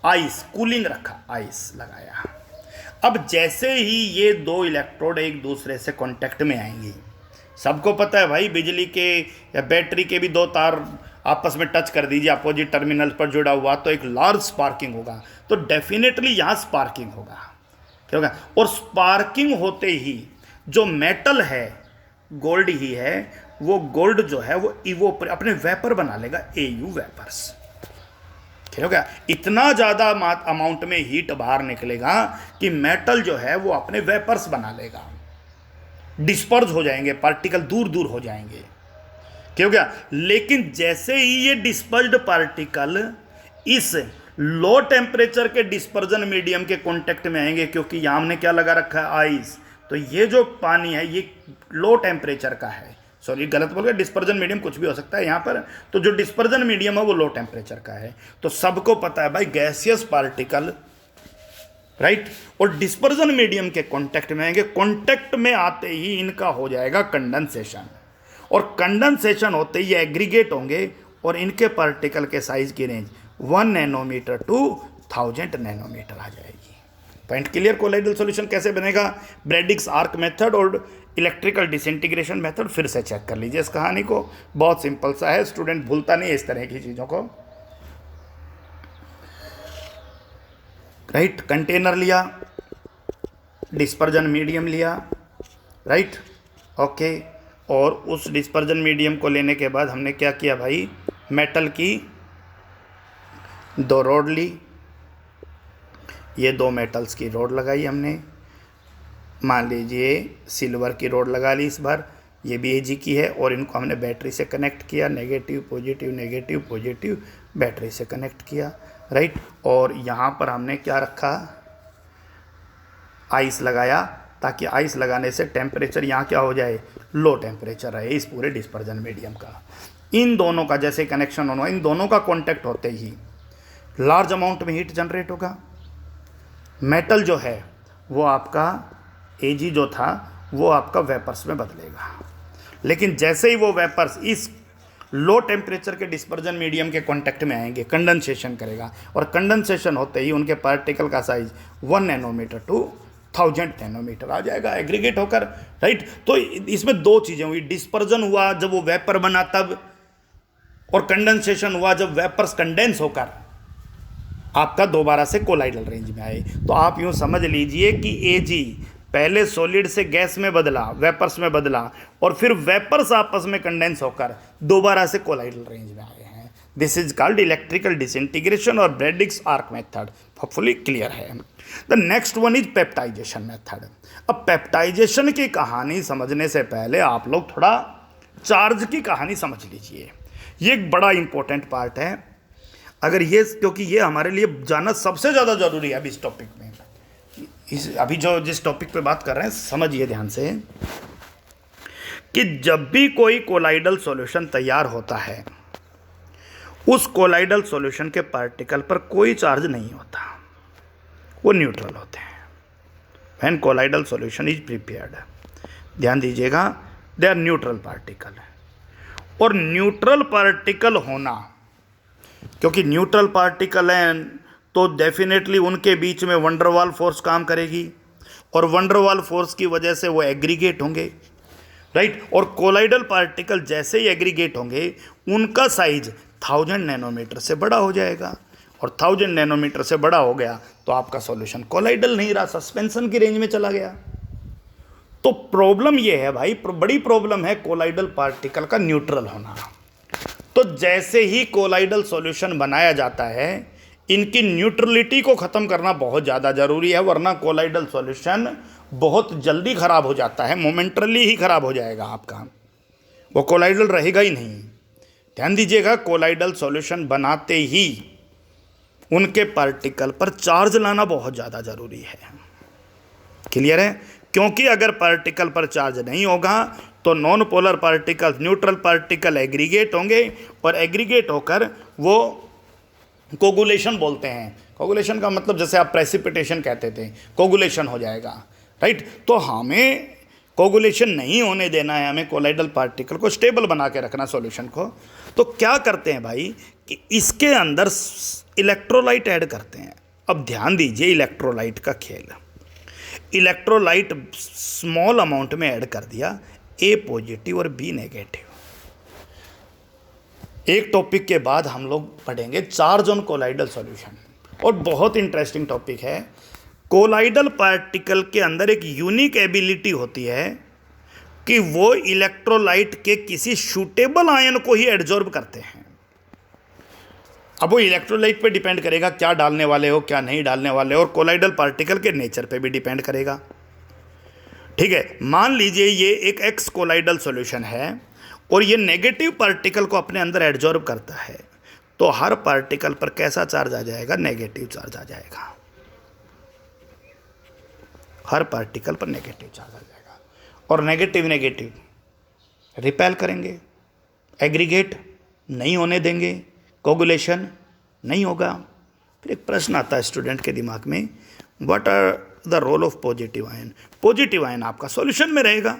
आइस, कूलिंग रखा, आइस लगाया। अब जैसे ही ये दो इलेक्ट्रोड एक दूसरे से कांटेक्ट में आएंगी, सबको पता है भाई बिजली के या बैटरी के भी दो तार आपस में टच कर दीजिए अपोजिट टर्मिनल पर जुड़ा हुआ तो एक लार्ज स्पार्किंग होगा। तो डेफिनेटली यहाँ स्पार्किंग होगा, क्या होगा। और स्पार्किंग होते ही जो मेटल है, गोल्ड ही है, वो गोल्ड जो है वो इवोपरेट, अपने वेपर बना लेगा, AU वेपर्स, ठीक है। इतना ज़्यादा अमाउंट में हीट बाहर निकलेगा कि मेटल जो है वो अपने वेपर्स बना लेगा, डिस्पर्ज हो जाएंगे, पार्टिकल दूर दूर हो जाएंगे, क्यों क्या। लेकिन जैसे ही ये डिस्पर्ज्ड पार्टिकल इस लो टेम्परेचर के डिस्पर्जन मीडियम के कांटेक्ट में आएंगे, क्योंकि यहाँ हमने क्या लगा रखा है, आइस, तो ये जो पानी है ये लो टेम्परेचर का है। सॉरी गलत बोल गया, डिस्पर्जन मीडियम कुछ भी हो सकता है यहाँ पर। तो जो डिस्पर्जन मीडियम है वो लो टेम्परेचर का है। तो सबको पता है भाई गैसियस पार्टिकल, राइट, और डिस्पर्जन मीडियम के कांटेक्ट में आएंगे। कांटेक्ट में आते ही इनका हो जाएगा कंडेंसेशन, और कंडेंसेशन होते ही एग्रीगेट होंगे और इनके पार्टिकल के साइज की रेंज 1 नैनोमीटर टू 1000 नैनोमीटर आ जाएगी। Point clear. कोलाइडल सॉल्यूशन कैसे बनेगा, ब्रैडिक्स आर्क मेथड और इलेक्ट्रिकल डिसइंटीग्रेशन मेथड। फिर से चेक कर लीजिए इस कहानी को, बहुत सिंपल सा है, स्टूडेंट भूलता नहीं है इस तरह की चीज़ों को, राइट। कंटेनर लिया, डिस्पर्जन मीडियम लिया, राइट, ओके। और उस डिस्पर्जन मीडियम को लेने के बाद हमने क्या किया भाई, मेटल की दो रॉड ली, ये दो मेटल्स की रॉड लगाई हमने। मान लीजिए सिल्वर की रॉड लगा ली इस बार, ये भी AG की है, और इनको हमने बैटरी से कनेक्ट किया, negative positive, negative positive, battery से कनेक्ट किया, राइट। और यहाँ पर हमने क्या रखा, आइस लगाया, ताकि आइस लगाने से टेम्परेचर यहाँ क्या हो जाए, लो टेम्परेचर रहे इस पूरे डिस्पर्जन मीडियम का। इन दोनों का जैसे कनेक्शन होना, इन दोनों का कॉन्टैक्ट होते ही लार्ज अमाउंट में हीट जनरेट होगा। मेटल जो है वो आपका AG जो था वो आपका वेपर्स में बदलेगा। लेकिन जैसे ही वो वेपर्स इस लो टेम्परेचर के डिस्पर्जन मीडियम के कांटेक्ट में आएंगे, कंडेंसेशन करेगा, और कंडेंसेशन होते ही उनके पार्टिकल का साइज 1 नैनोमीटर टू 1000 नैनोमीटर आ जाएगा एग्रीगेट होकर, राइट। तो इसमें दो चीज़ें हुई, डिस्पर्जन हुआ जब वो वेपर बना तब, और कंडेंसेशन हुआ जब वेपर्स कंडेंस होकर आपका दोबारा से कोलाइडल रेंज में आए। तो आप यूँ समझ लीजिए कि AG पहले सॉलिड से गैस में बदला, वेपर्स में बदला, और फिर वेपर्स आपस में कंडेंस होकर दोबारा से कोलाइडल रेंज में आए हैं। This is called electrical disintegration और ब्रैडिक्स आर्क मेथड। होपफुली क्लियर है। The next one is peptization method. अब पेप्टाइजेशन की कहानी समझने से पहले आप लोग थोड़ा चार्ज की कहानी समझ लीजिए, ये एक बड़ा इंपॉर्टेंट पार्ट है। अगर ये, क्योंकि ये हमारे लिए जानना सबसे ज़्यादा जरूरी है अब इस टॉपिक में। अभी जो जिस टॉपिक पे बात कर रहे हैं समझिए ध्यान से कि जब भी कोई कोलाइडल सॉल्यूशन तैयार होता है, उस कोलाइडल सॉल्यूशन के पार्टिकल पर कोई चार्ज नहीं होता, वो न्यूट्रल होते हैं। When colloidal solution is prepared, ध्यान दीजिएगा, दे आर न्यूट्रल पार्टिकल। और न्यूट्रल पार्टिकल होना, क्योंकि न्यूट्रल पार्टिकल हैं तो डेफिनेटली उनके बीच में वंडरवाल फोर्स काम करेगी, और वंडरवाल फोर्स की वजह से वो एग्रीगेट होंगे, राइट। और कोलाइडल पार्टिकल जैसे ही एग्रीगेट होंगे उनका साइज 1000 नैनोमीटर से बड़ा हो जाएगा, और 1000 नैनोमीटर से बड़ा हो गया तो आपका सॉल्यूशन कोलाइडल नहीं रहा, सस्पेंशन की रेंज में चला गया। तो प्रॉब्लम ये है भाई, बड़ी प्रॉब्लम है कोलाइडल पार्टिकल का न्यूट्रल होना। तो जैसे ही कोलाइडल सॉल्यूशन बनाया जाता है, इनकी न्यूट्रलिटी को ख़त्म करना बहुत ज़्यादा ज़रूरी है, वरना कोलाइडल सॉल्यूशन बहुत जल्दी ख़राब हो जाता है, मोमेंटरली ही ख़राब हो जाएगा आपका, वो कोलाइडल रहेगा ही नहीं। ध्यान दीजिएगा, कोलाइडल सॉल्यूशन बनाते ही उनके पार्टिकल पर चार्ज लाना बहुत ज़्यादा ज़रूरी है। क्लियर है? क्योंकि अगर पार्टिकल पर चार्ज नहीं होगा तो non polar particle, neutral particle aggregate होंगे, और एग्रीगेट होकर वो कोगुलेशन बोलते हैं। कोगुलेशन का मतलब जैसे आप प्रेसिपिटेशन कहते थे, कोगुलेशन हो जाएगा, राइट। तो हमें कोगुलेशन नहीं होने देना है, हमें कोलाइडल पार्टिकल को स्टेबल बना के रखना सॉल्यूशन को। तो क्या करते हैं भाई कि इसके अंदर इलेक्ट्रोलाइट ऐड करते हैं। अब ध्यान दीजिए इलेक्ट्रोलाइट का खेल। इलेक्ट्रोलाइट स्मॉल अमाउंट में ऐड कर दिया, ए पॉजिटिव और बी नेगेटिव। एक टॉपिक के बाद हम लोग पढ़ेंगे चार्ज ऑन कोलाइडल सॉल्यूशन, और बहुत इंटरेस्टिंग टॉपिक है। कोलाइडल पार्टिकल के अंदर एक यूनिक एबिलिटी होती है कि वो इलेक्ट्रोलाइट के किसी सूटेबल आयन को ही एब्जॉर्ब करते हैं। अब वो इलेक्ट्रोलाइट पे डिपेंड करेगा क्या डालने वाले हो, क्या नहीं डालने वाले हो, और कोलाइडल पार्टिकल के नेचर पे भी डिपेंड करेगा। ठीक है, मान लीजिए ये एक एक्स कोलाइडल सॉल्यूशन है और ये नेगेटिव पार्टिकल को अपने अंदर एब्जॉर्ब करता है, तो हर पार्टिकल पर कैसा चार्ज आ जाएगा? नेगेटिव चार्ज आ जाएगा। हर पार्टिकल पर नेगेटिव चार्ज आ जाएगा, और नेगेटिव नेगेटिव रिपेल करेंगे, एग्रीगेट नहीं होने देंगे, कोगुलेशन नहीं होगा। फिर एक प्रश्न आता है स्टूडेंट के दिमाग में, what are the role of positive ion? Positive ion आपका सॉल्यूशन में रहेगा,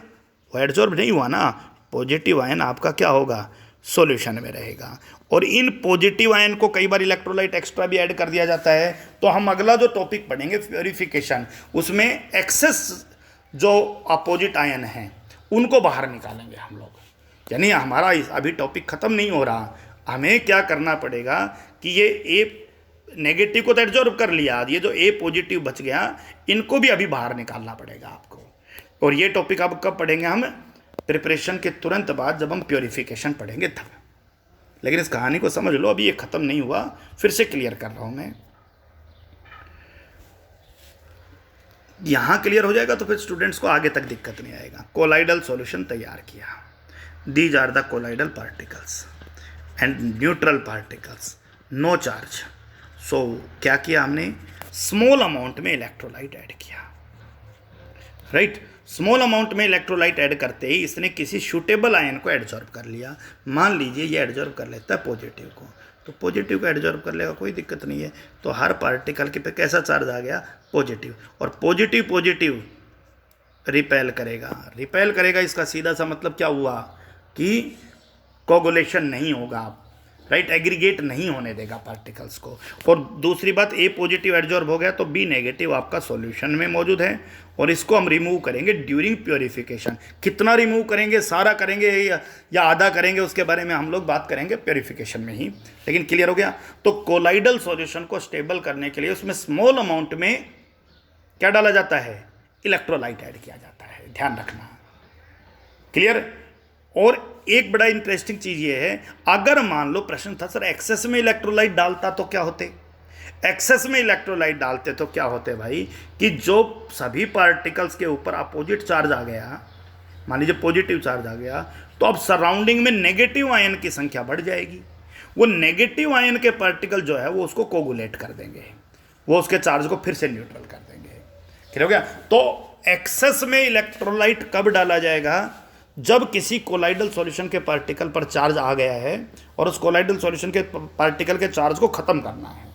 वो एब्जॉर्ब नहीं हुआ ना, पॉजिटिव आयन आपका क्या होगा? सॉल्यूशन में रहेगा। और इन पॉजिटिव आयन को कई बार इलेक्ट्रोलाइट एक्स्ट्रा भी ऐड कर दिया जाता है। तो हम अगला जो टॉपिक पढ़ेंगे प्योरिफिकेशन, उसमें एक्सेस जो अपोजिट आयन हैं उनको बाहर निकालेंगे हम लोग। यानी हमारा अभी टॉपिक ख़त्म नहीं हो रहा, हमें क्या करना पड़ेगा कि ये ए नेगेटिव को तो एब्जॉर्ब कर लिया, ये जो ए पॉजिटिव बच गया इनको भी अभी बाहर निकालना पड़ेगा आपको। और ये टॉपिक अब कब पढ़ेंगे? हम प्रिपरेशन के तुरंत बाद, जब हम प्योरिफिकेशन पढ़ेंगे तब। लेकिन इस कहानी को समझ लो, अभी ये ख़त्म नहीं हुआ, फिर से क्लियर कर रहा हूँ मैं। यहाँ क्लियर हो जाएगा तो फिर स्टूडेंट्स को आगे तक दिक्कत नहीं आएगा। कोलाइडल सॉल्यूशन तैयार किया, these are the colloidal particles and neutral particles, no charge. So क्या किया हमने? स्मॉल अमाउंट में इलेक्ट्रोलाइट ऐड किया, राइट। स्मॉल अमाउंट में इलेक्ट्रोलाइट ऐड करते ही इसने किसी सूटेबल आयन को एब्जॉर्ब कर लिया। मान लीजिए ये एब्जॉर्ब कर लेता है पॉजिटिव को, तो पॉजिटिव को एब्जॉर्ब कर लेगा, कोई दिक्कत नहीं है। तो हर पार्टिकल के पे कैसा चार्ज आ गया? पॉजिटिव। और पॉजिटिव पॉजिटिव रिपेल करेगा, रिपेल करेगा। इसका सीधा सा मतलब क्या हुआ कि कोगुलेशन नहीं होगा, राइट, एग्रीगेट नहीं होने देगा पार्टिकल्स को। और दूसरी बात, ए पॉजिटिव एब्जॉर्ब हो गया तो बी नेगेटिव आपका सॉल्यूशन में मौजूद है, और इसको हम रिमूव करेंगे ड्यूरिंग प्योरिफिकेशन। कितना रिमूव करेंगे, सारा करेंगे या आधा करेंगे, उसके बारे में हम लोग बात करेंगे प्योरिफिकेशन में ही। लेकिन क्लियर हो गया? तो कोलाइडल सॉल्यूशन को स्टेबल करने के लिए उसमें स्मॉल अमाउंट में क्या डाला जाता है? इलेक्ट्रोलाइट ऐड किया जाता है, ध्यान रखना। क्लियर? और एक बड़ा इंटरेस्टिंग चीज़ ये है, अगर मान लो प्रश्न था सर एक्सेस में इलेक्ट्रोलाइट डालता तो क्या होते? एक्सेस में इलेक्ट्रोलाइट डालते तो क्या होते भाई कि जो सभी पार्टिकल्स के ऊपर अपोजिट चार्ज आ गया, मान लीजिए पॉजिटिव चार्ज आ गया, तो अब सराउंडिंग में नेगेटिव आयन की संख्या बढ़ जाएगी। वो नेगेटिव आयन के पार्टिकल जो है वो उसको कोगुलेट कर देंगे, वो उसके चार्ज को फिर से न्यूट्रल कर देंगे। क्लियर हो गया। तो एक्सेस में इलेक्ट्रोलाइट कब डाला जाएगा, जब किसी कोलाइडल सॉल्यूशन के पार्टिकल पर चार्ज आ गया है और उस कोलाइडल सॉल्यूशन के पार्टिकल के चार्ज को ख़त्म करना है।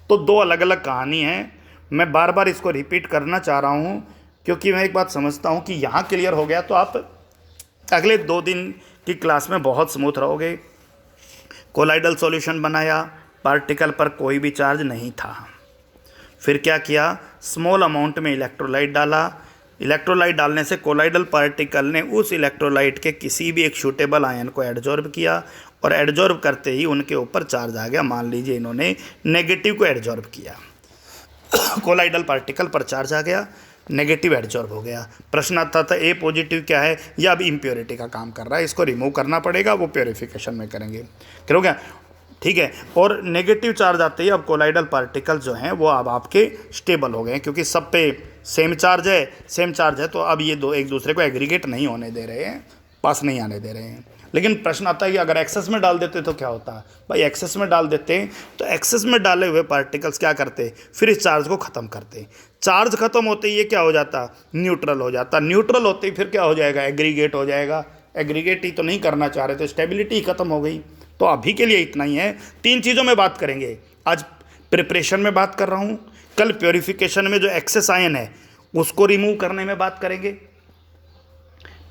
तो दो अलग अलग कहानी है, मैं बार बार इसको रिपीट करना चाह रहा हूँ क्योंकि मैं एक बात समझता हूँ कि यहाँ क्लियर हो गया तो आप अगले 2 दिन की क्लास में बहुत स्मूथ रहोगे। कोलाइडल सॉल्यूशन बनाया, पार्टिकल पर कोई भी चार्ज नहीं था, फिर क्या किया, स्मॉल अमाउंट में इलेक्ट्रोलाइट डाला। इलेक्ट्रोलाइट डालने से कोलाइडल पार्टिकल ने उस इलेक्ट्रोलाइट के किसी भी एक सूटेबल आयन को एडजॉर्ब किया और एडजॉर्ब करते ही उनके ऊपर चार्ज आ गया। मान लीजिए इन्होंने नेगेटिव को एडजॉर्ब किया, कोलाइडल पार्टिकल पर चार्ज आ गया, नेगेटिव एडजॉर्ब हो गया। प्रश्न आता था ए पॉजिटिव क्या है, यह अब इम्प्योरिटी का काम कर रहा है, इसको रिमूव करना पड़ेगा, वो प्योरीफिकेशन में करेंगे। क्या हो गया, ठीक है। और नेगेटिव चार्ज आते ही अब कोलाइडल पार्टिकल जो हैं वो अब आपके स्टेबल हो गए हैं क्योंकि सब पे सेम चार्ज है, तो अब ये दो एक दूसरे को एग्रीगेट नहीं होने दे रहे हैं, पास नहीं आने दे रहे हैं। लेकिन प्रश्न आता है कि अगर एक्सेस में डाल देते तो क्या होता है। भाई एक्सेस में डाल देते तो एक्सेस में डाले हुए पार्टिकल्स क्या करते, फिर इस चार्ज को ख़त्म करते। चार्ज ख़त्म होते ही ये क्या हो जाता, न्यूट्रल हो जाता। न्यूट्रल होते ही फिर क्या हो जाएगा, एग्रीगेट हो जाएगा। एग्रीगेट ही तो नहीं करना चाह रहे थे, स्टेबिलिटी ही ख़त्म हो गई। तो अभी के लिए इतना ही है। 3 चीज़ों में बात करेंगे आज। प्रिपरेशन में बात कर रहा हूँ, कल प्योरीफिकेशन में जो एक्सेस आयन है उसको रिमूव करने में बात करेंगे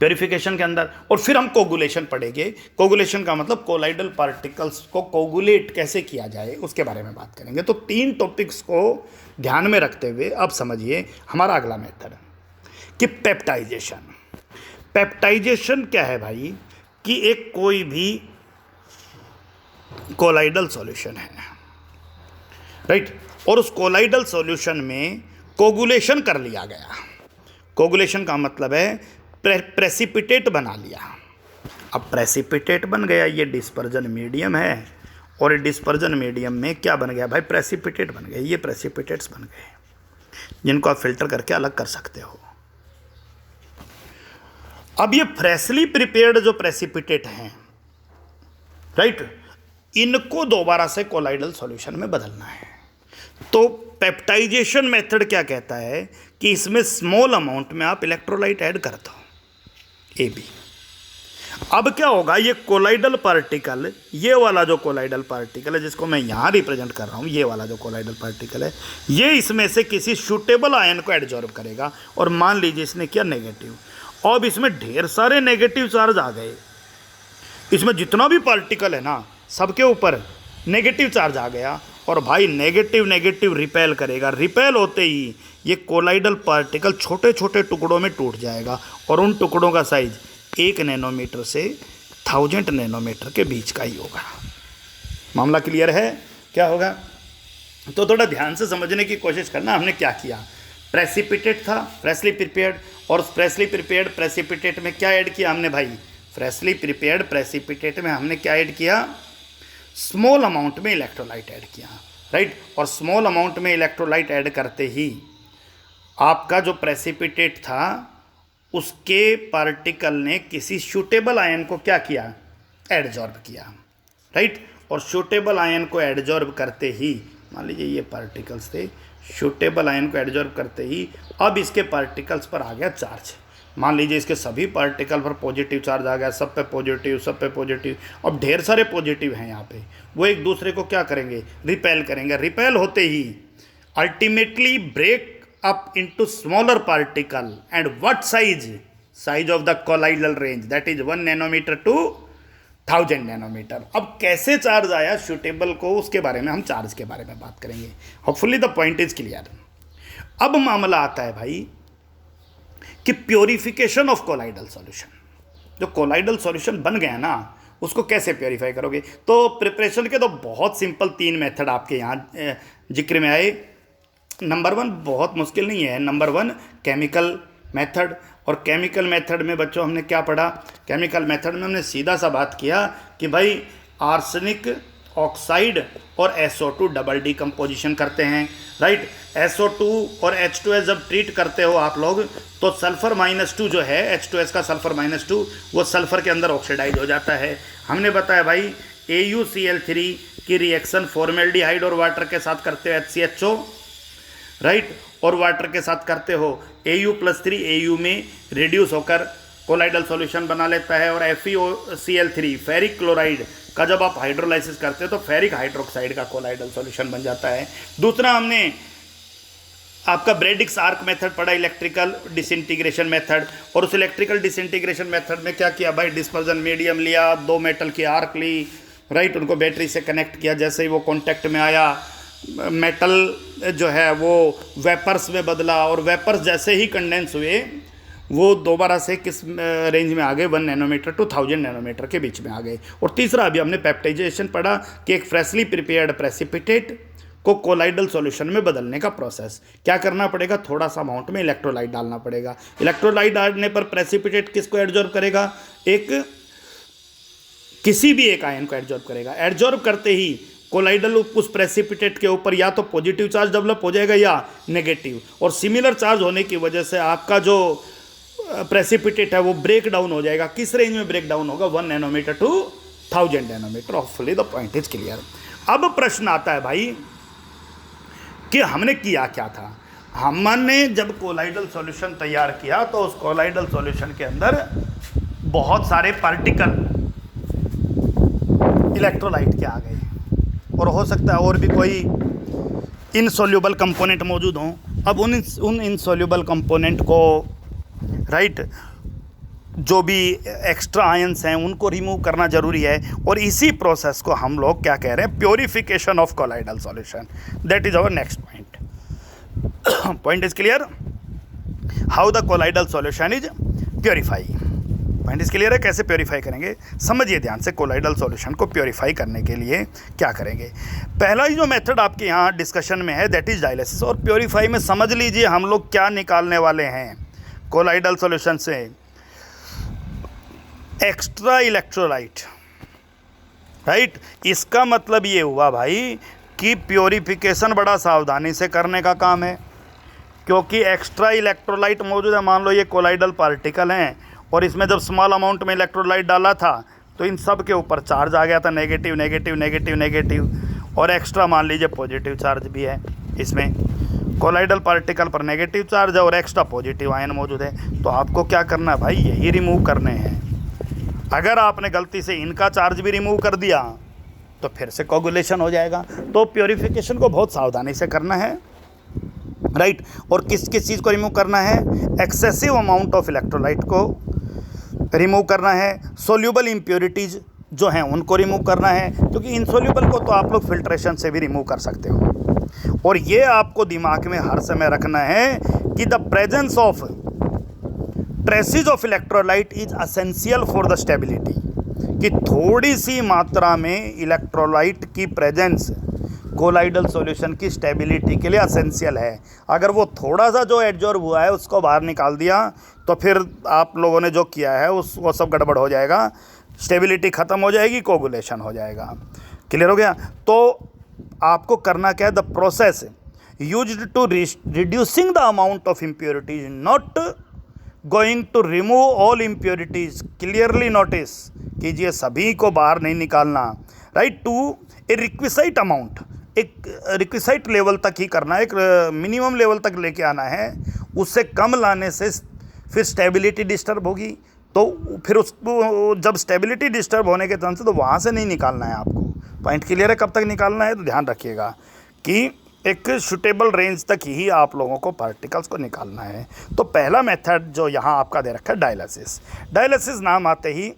प्योरीफिकेशन के अंदर, और फिर हम कोगुलेशन पढ़ेंगे। कोगुलेशन का मतलब कोलाइडल पार्टिकल्स को कोगुलेट कैसे किया जाए उसके बारे में बात करेंगे। तो 3 टॉपिक्स को ध्यान में रखते हुए अब समझिए हमारा अगला मेथड कि पेप्टाइजेशन। पेप्टाइजेशन क्या है भाई, कि एक कोई भी कोलाइडल सॉल्यूशन है, राइट, और उस कोलाइडल सॉल्यूशन में कोगुलेशन कर लिया गया। कोगुलेशन का मतलब है प्रेसिपिटेट बना लिया। अब प्रेसिपिटेट बन गया, ये डिस्पर्जन मीडियम है और डिस्पर्जन मीडियम में क्या बन गया भाई, प्रेसिपिटेट बन गए। ये प्रेसिपिटेट्स बन गए जिनको आप फिल्टर करके अलग कर सकते हो। अब ये फ्रेशली प्रिपेयर्ड जो प्रेसिपिटेट हैं, राइट, इनको दोबारा से कोलाइडल सॉल्यूशन में बदलना है। तो पेप्टाइजेशन मेथड क्या कहता है कि इसमें स्मॉल अमाउंट में आप इलेक्ट्रोलाइट ऐड कर दो, ए बी। अब क्या होगा, ये कोलाइडल पार्टिकल, ये वाला जो कोलाइडल पार्टिकल है जिसको मैं यहाँ रिप्रेजेंट कर रहा हूँ, ये वाला जो कोलाइडल पार्टिकल है, ये इसमें से किसी सूटेबल आयन को एडजॉर्ब करेगा। और मान लीजिए इसने किया नेगेटिव, अब इसमें ढेर सारे नेगेटिव चार्ज आ गए। इसमें जितना भी पार्टिकल है ना, सबके ऊपर नेगेटिव चार्ज आ गया। और भाई नेगेटिव नेगेटिव रिपेल करेगा। रिपेल होते ही ये कोलाइडल पार्टिकल छोटे छोटे टुकड़ों में टूट जाएगा और उन टुकड़ों का साइज 1 नैनोमीटर से 1000 नैनोमीटर के बीच का ही होगा। मामला क्लियर है? क्या होगा, तो थोड़ा ध्यान से समझने की कोशिश करना। हमने क्या किया, प्रेसिपिटेट था फ्रेशली प्रिपेयर्ड, और फ्रेशली प्रिपेयर्ड प्रेसिपिटेट में क्या ऐड किया हमने भाई, फ्रेशली प्रिपेयर्ड प्रेसिपिटेट में हमने क्या ऐड किया, स्मॉल अमाउंट में इलेक्ट्रोलाइट ऐड किया, राइट। और स्मॉल अमाउंट में इलेक्ट्रोलाइट ऐड करते ही आपका जो प्रेसिपिटेट था उसके पार्टिकल ने किसी सूटेबल आयन को क्या किया, एडजॉर्ब किया, राइट। और सूटेबल आयन को एडजॉर्ब करते ही, मान लीजिए ये पार्टिकल्स थे, सूटेबल आयन को एडजॉर्ब करते ही अब इसके पार्टिकल्स पर आ गया चार्ज। मान लीजिए इसके सभी पार्टिकल पर पॉजिटिव चार्ज आ गया, सब पे पॉजिटिव, सब पे पॉजिटिव। अब ढेर सारे पॉजिटिव हैं यहाँ पे, वो एक दूसरे को क्या करेंगे, रिपेल करेंगे। रिपेल होते ही ultimately break up into smaller particle and what size of the colloidal range, that is 1 nanometre to 1000 nanometre. अब कैसे चार्ज आया सूटेबल को, उसके बारे में हम चार्ज के बारे में बात करेंगे। Hopefully the point is clear. अब मामला आता है भाई कि प्योरीफिकेशन ऑफ कोलाइडल सॉल्यूशन। जो कोलाइडल सॉल्यूशन बन गया ना, उसको कैसे प्योरीफाई करोगे। तो प्रिपरेशन के तो बहुत सिंपल 3 मेथड आपके यहाँ जिक्र में आए। नंबर 1 बहुत मुश्किल नहीं है। Number 1 chemical method. और केमिकल मेथड में बच्चों हमने क्या पढ़ा, केमिकल मेथड में हमने सीधा सा बात किया कि भाई आर्सेनिक ऑक्साइड और SO2 डबल डिकम्पोजिशन करते हैं, राइट। SO2 और H2S जब ट्रीट करते हो आप लोग, तो सल्फर -2 जो है, H2S का सल्फर -2, वो सल्फर के अंदर ऑक्सीडाइज हो जाता है। हमने बताया भाई AuCl3 की रिएक्शन फॉर्मेल्डिहाइड और वाटर के साथ करते हो HCHO, राइट। और वाटर के साथ करते हो Au+3 Au में रिड्यूस होकर कोलाइडल सॉल्यूशन बना लेता है, और FeOCl3 फेरिक क्लोराइड का जब आप हाइड्रोलाइसिस करते हो तो फेरिक हाइड्रोक्साइड का कोलाइडल सॉल्यूशन बन जाता है। दूसरा हमने आपका ब्रेडिक्स आर्क मेथड पढ़ा, इलेक्ट्रिकल डिसइंटीग्रेशन मेथड, और उस इलेक्ट्रिकल डिसइंटीग्रेशन मेथड में क्या किया भाई, डिस्पर्जन मीडियम लिया, 2 मेटल की आर्क ली, राइट, उनको बैटरी से कनेक्ट किया, जैसे ही वो कांटेक्ट में आया मेटल जो है वो वेपर्स में बदला, और वेपर्स जैसे ही कंडेंस हुए वो दोबारा से किस रेंज में आ गए, 1 नैनोमीटर टू 1000 नैनोमीटर के बीच में आ गए। और तीसरा अभी हमने पेप्टाइजेशन पढ़ा कि एक फ्रेशली प्रिपेयर्ड प्रेसिपिटेट को कोलाइडल सॉल्यूशन में बदलने का प्रोसेस। क्या करना पड़ेगा, थोड़ा सा अमाउंट में इलेक्ट्रोलाइट डालना पड़ेगा। इलेक्ट्रोलाइट डालने पर प्रेसिपिटेट किसको एब्जॉर्ब करेगा, किसी भी एक आयन को एब्जॉर्ब करेगा। एब्जॉर्ब करते ही कोलाइडल उस प्रेसिपिटेट के ऊपर या तो पॉजिटिव चार्ज डेवलप हो जाएगा या नेगेटिव, और सिमिलर चार्ज होने की वजह से आपका जो प्रेसिपिटेट है वो ब्रेक डाउन हो जाएगा। किस रेंज में ब्रेक डाउन होगा, 1 nanometre to 1000 nanometre. Hopefully the point is clear. अब प्रश्न आता है भाई कि हमने किया क्या था। हमने जब कोलाइडल सॉल्यूशन तैयार किया तो उस कोलाइडल सॉल्यूशन के अंदर बहुत सारे पार्टिकल इलेक्ट्रोलाइट के आ गए, और हो सकता है और भी कोई इनसोल्यूबल कंपोनेंट मौजूद हों। अब उन इनसोल्यूबल कंपोनेंट को, राइट, जो भी एक्स्ट्रा आयंस हैं उनको रिमूव करना जरूरी है, और इसी प्रोसेस को हम लोग क्या कह रहे हैं, purification of colloidal solution. That is our next point. Point is clear, how the colloidal solution is purify. Point is clear है, कैसे प्योरीफाई करेंगे, समझिए ध्यान से। कोलाइडल सॉल्यूशन को प्योरीफाई करने के लिए क्या करेंगे, पहला ही जो मेथड आपके यहाँ डिस्कशन में है दैट इज डायलिसिस। और प्योरीफाई में समझ लीजिए हम लोग क्या निकालने वाले हैं कोलाइडल सॉल्यूशन से, एक्स्ट्रा इलेक्ट्रोलाइट, राइट। इसका मतलब ये हुआ भाई कि प्योरीफिकेशन बड़ा सावधानी से करने का काम है, क्योंकि एक्स्ट्रा इलेक्ट्रोलाइट मौजूद है। मान लो ये कोलाइडल पार्टिकल हैं, और इसमें जब स्मॉल अमाउंट में इलेक्ट्रोलाइट डाला था तो इन सब के ऊपर चार्ज आ गया था, नेगेटिव नेगेटिव नेगेटिव नेगेटिव, और एक्स्ट्रा मान लीजिए पॉजिटिव चार्ज भी है इसमें। कोलाइडल पार्टिकल पर नेगेटिव चार्ज है और एक्स्ट्रा पॉजिटिव आयन मौजूद है। तो आपको क्या करना है भाई, यही रिमूव करने हैं। अगर आपने गलती से इनका चार्ज भी रिमूव कर दिया तो फिर से कोगुलेशन हो जाएगा। तो प्योरीफिकेशन को बहुत सावधानी से करना है, राइट। और किस किस चीज़ को रिमूव करना है, एक्सेसिव अमाउंट ऑफ इलेक्ट्रोलाइट को रिमूव करना है, सोल्यूबल इम्प्योरिटीज़ जो हैं उनको रिमूव करना है, क्योंकि इनसोल्यूबल को तो आप लोग फिल्ट्रेशन से भी रिमूव कर सकते हो। और ये आपको दिमाग में हर समय रखना है कि the presence of traces of electrolyte is essential for the stability, कि थोड़ी सी मात्रा में इलेक्ट्रोलाइट की प्रेजेंस कोलाइडल सॉल्यूशन की स्टेबिलिटी के लिए एसेंशियल है। अगर वो थोड़ा सा जो एब्जॉर्ब हुआ है उसको बाहर निकाल दिया तो फिर आप लोगों ने जो किया है वो सब गड़बड़ हो जाएगा, स्टेबिलिटी ख़त्म हो जाएगी, कोगुलेशन हो जाएगा। क्लियर हो गया। तो आपको करना क्या है, the process used to reducing the amount of impurities, not going to remove all impurities. Clearly notice कीजिए, सभी को बाहर नहीं निकालना, right. To a requisite amount, एक रिक्विसाइट लेवल तक ही करना है, एक मिनिमम लेवल तक लेके आना है। उससे कम लाने से फिर स्टेबिलिटी डिस्टर्ब होगी, तो फिर उसको जब स्टेबिलिटी डिस्टर्ब होने के चांस तो वहाँ से नहीं निकालना है आपको। पॉइंट क्लियर है, कब तक निकालना है, तो ध्यान रखिएगा कि एक सुटेबल रेंज तक ही आप लोगों को पार्टिकल्स को निकालना है। तो पहला मेथड जो यहाँ आपका दे रखा है डायलिसिस। डायलिसिस नाम आते ही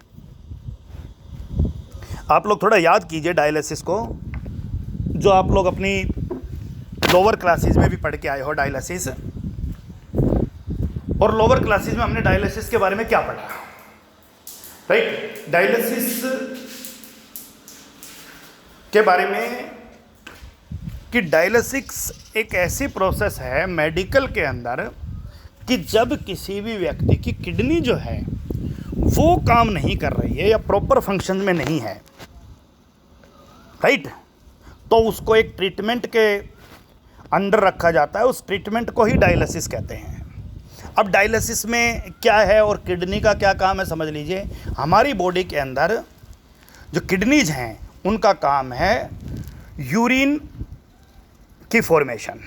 आप लोग थोड़ा याद कीजिए डायलिसिस को, जो आप लोग अपनी लोअर क्लासेस में भी पढ़ के आए हो डायलिसिस। और लोअर क्लासेस में हमने डायलिसिस के बारे में क्या पढ़ा, राइट। डायलिसिस के बारे में कि डायलिसिस एक ऐसी प्रोसेस है मेडिकल के अंदर कि जब किसी भी व्यक्ति की किडनी जो है वो काम नहीं कर रही है या प्रॉपर फंक्शन में नहीं है, राइट, तो उसको एक ट्रीटमेंट के अंडर रखा जाता है। उस ट्रीटमेंट को ही डायलिसिस कहते हैं। अब डायलिसिस में क्या है और किडनी का क्या काम है समझ लीजिए। हमारी बॉडी के अंदर जो किडनीज हैं उनका काम है यूरिन की फॉर्मेशन,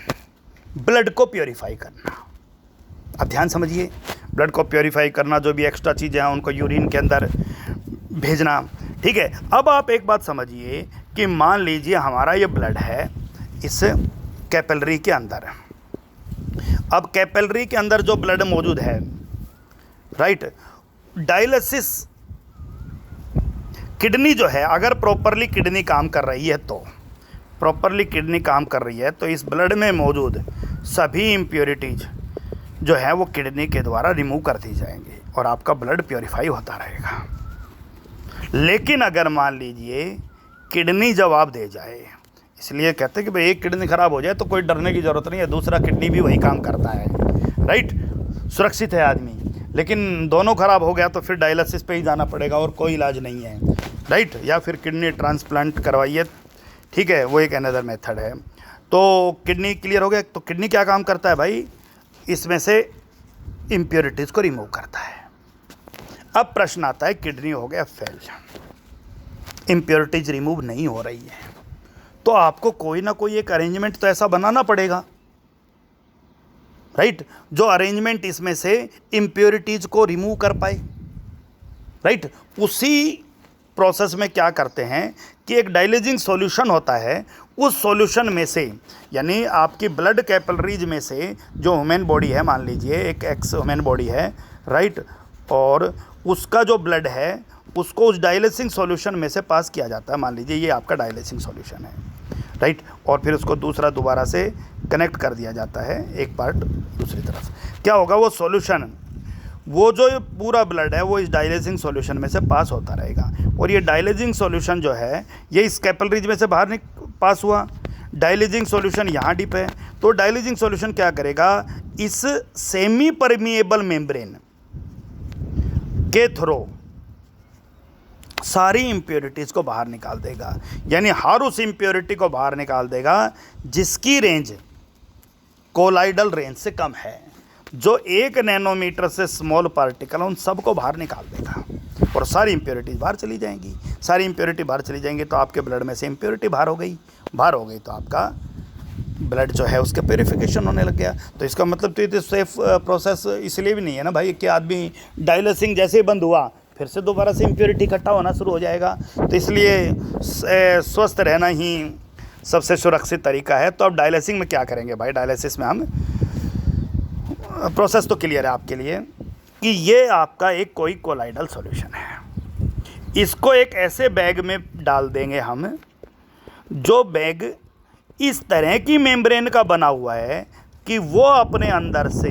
ब्लड को प्योरीफाई करना। अब ध्यान समझिए, ब्लड को प्योरीफाई करना, जो भी एक्स्ट्रा चीज़ें हैं उनको यूरिन के अंदर भेजना, ठीक है। अब आप एक बात समझिए कि मान लीजिए हमारा ये ब्लड है इस कैपिलरी के अंदर। अब कैपिलरी के अंदर जो ब्लड मौजूद है, राइट, डायलिसिस किडनी जो है, अगर प्रॉपरली किडनी काम कर रही है तो प्रॉपरली किडनी काम कर रही है तो इस ब्लड में मौजूद सभी इम्प्योरिटीज जो है वो किडनी के द्वारा रिमूव कर दी जाएंगी और आपका ब्लड प्योरीफाई होता रहेगा। लेकिन अगर मान लीजिए किडनी जवाब दे जाए, इसलिए कहते हैं कि भाई एक किडनी ख़राब हो जाए तो कोई डरने की ज़रूरत नहीं है, दूसरा किडनी भी वही काम करता है, राइट, सुरक्षित है आदमी। लेकिन दोनों ख़राब हो गया तो फिर डायलिसिस पे ही जाना पड़ेगा और कोई इलाज नहीं है, राइट, या फिर किडनी ट्रांसप्लांट करवाइए, ठीक है, वो एक अनदर मेथड है। तो किडनी क्लियर हो गया। तो किडनी क्या काम करता है भाई, इसमें से इम्प्योरिटीज़ को रिमूव करता है। अब प्रश्न आता है किडनी हो गया फेल, इम्प्योरिटीज रिमूव नहीं हो रही है, तो आपको कोई ना कोई एक अरेंजमेंट तो ऐसा बनाना पड़ेगा, राइट, जो अरेंजमेंट इसमें से इम्प्योरिटीज को रिमूव कर पाए, राइट। उसी प्रोसेस में क्या करते हैं कि एक डायलिजिंग सॉल्यूशन होता है, उस सॉल्यूशन में से, यानी आपकी ब्लड कैपिलरीज में से जो ह्यूमन बॉडी है, मान लीजिए एक एक्स ह्यूमन बॉडी है, राइट, और उसका जो ब्लड है उसको उस डायलिसिंग सॉल्यूशन में से पास किया जाता है। मान लीजिए ये आपका डायलिसिंग सॉल्यूशन है, राइट, और फिर उसको दोबारा से कनेक्ट कर दिया जाता है, एक पार्ट दूसरी तरफ। क्या होगा, वो सॉल्यूशन, वो जो पूरा ब्लड है वो इस डायलिसिंग सॉल्यूशन में से पास होता रहेगा, और ये डायलिसिंग सॉल्यूशन जो है ये इस कैपिलरीज में से बाहर पास हुआ। डायलिजिंग सॉल्यूशन यहाँ डिप है, तो डायलिजिंग सॉल्यूशन क्या करेगा, इस सेमी परमिएबल मेम्ब्रेन के थ्रू सारी इम्प्योरिटीज को बाहर निकाल देगा, यानी हर उस इम्प्योरिटी को बाहर निकाल देगा जिसकी रेंज कोलाइडल रेंज से कम है। जो 1 नैनोमीटर से स्मॉल पार्टिकल उन सबको बाहर निकाल देगा और सारी इम्प्योरिटीज बाहर चली जाएंगी। सारी इम्प्योरिटी बाहर चली जाएंगी तो आपके ब्लड में से इम्प्योरिटी बाहर हो गई तो आपका ब्लड जो है उसके प्योरीफिकेशन होने लग गया। तो इसका मतलब तो ये सेफ प्रोसेस इसलिए भी नहीं है ना भाई कि आदमी डायलिसिंग जैसे ही बंद हुआ फिर से दोबारा से इम्प्योरिटी इकट्ठा होना शुरू हो जाएगा। तो इसलिए स्वस्थ रहना ही सबसे सुरक्षित तरीका है। तो अब डायलिसिंग में क्या करेंगे भाई, डायलिसिस में हम, प्रोसेस तो क्लियर है आपके लिए कि ये आपका एक कोई कोलाइडल सॉल्यूशन है, इसको एक ऐसे बैग में डाल देंगे हम, जो बैग इस तरह की मेम्ब्रेन का बना हुआ है कि वो अपने अंदर से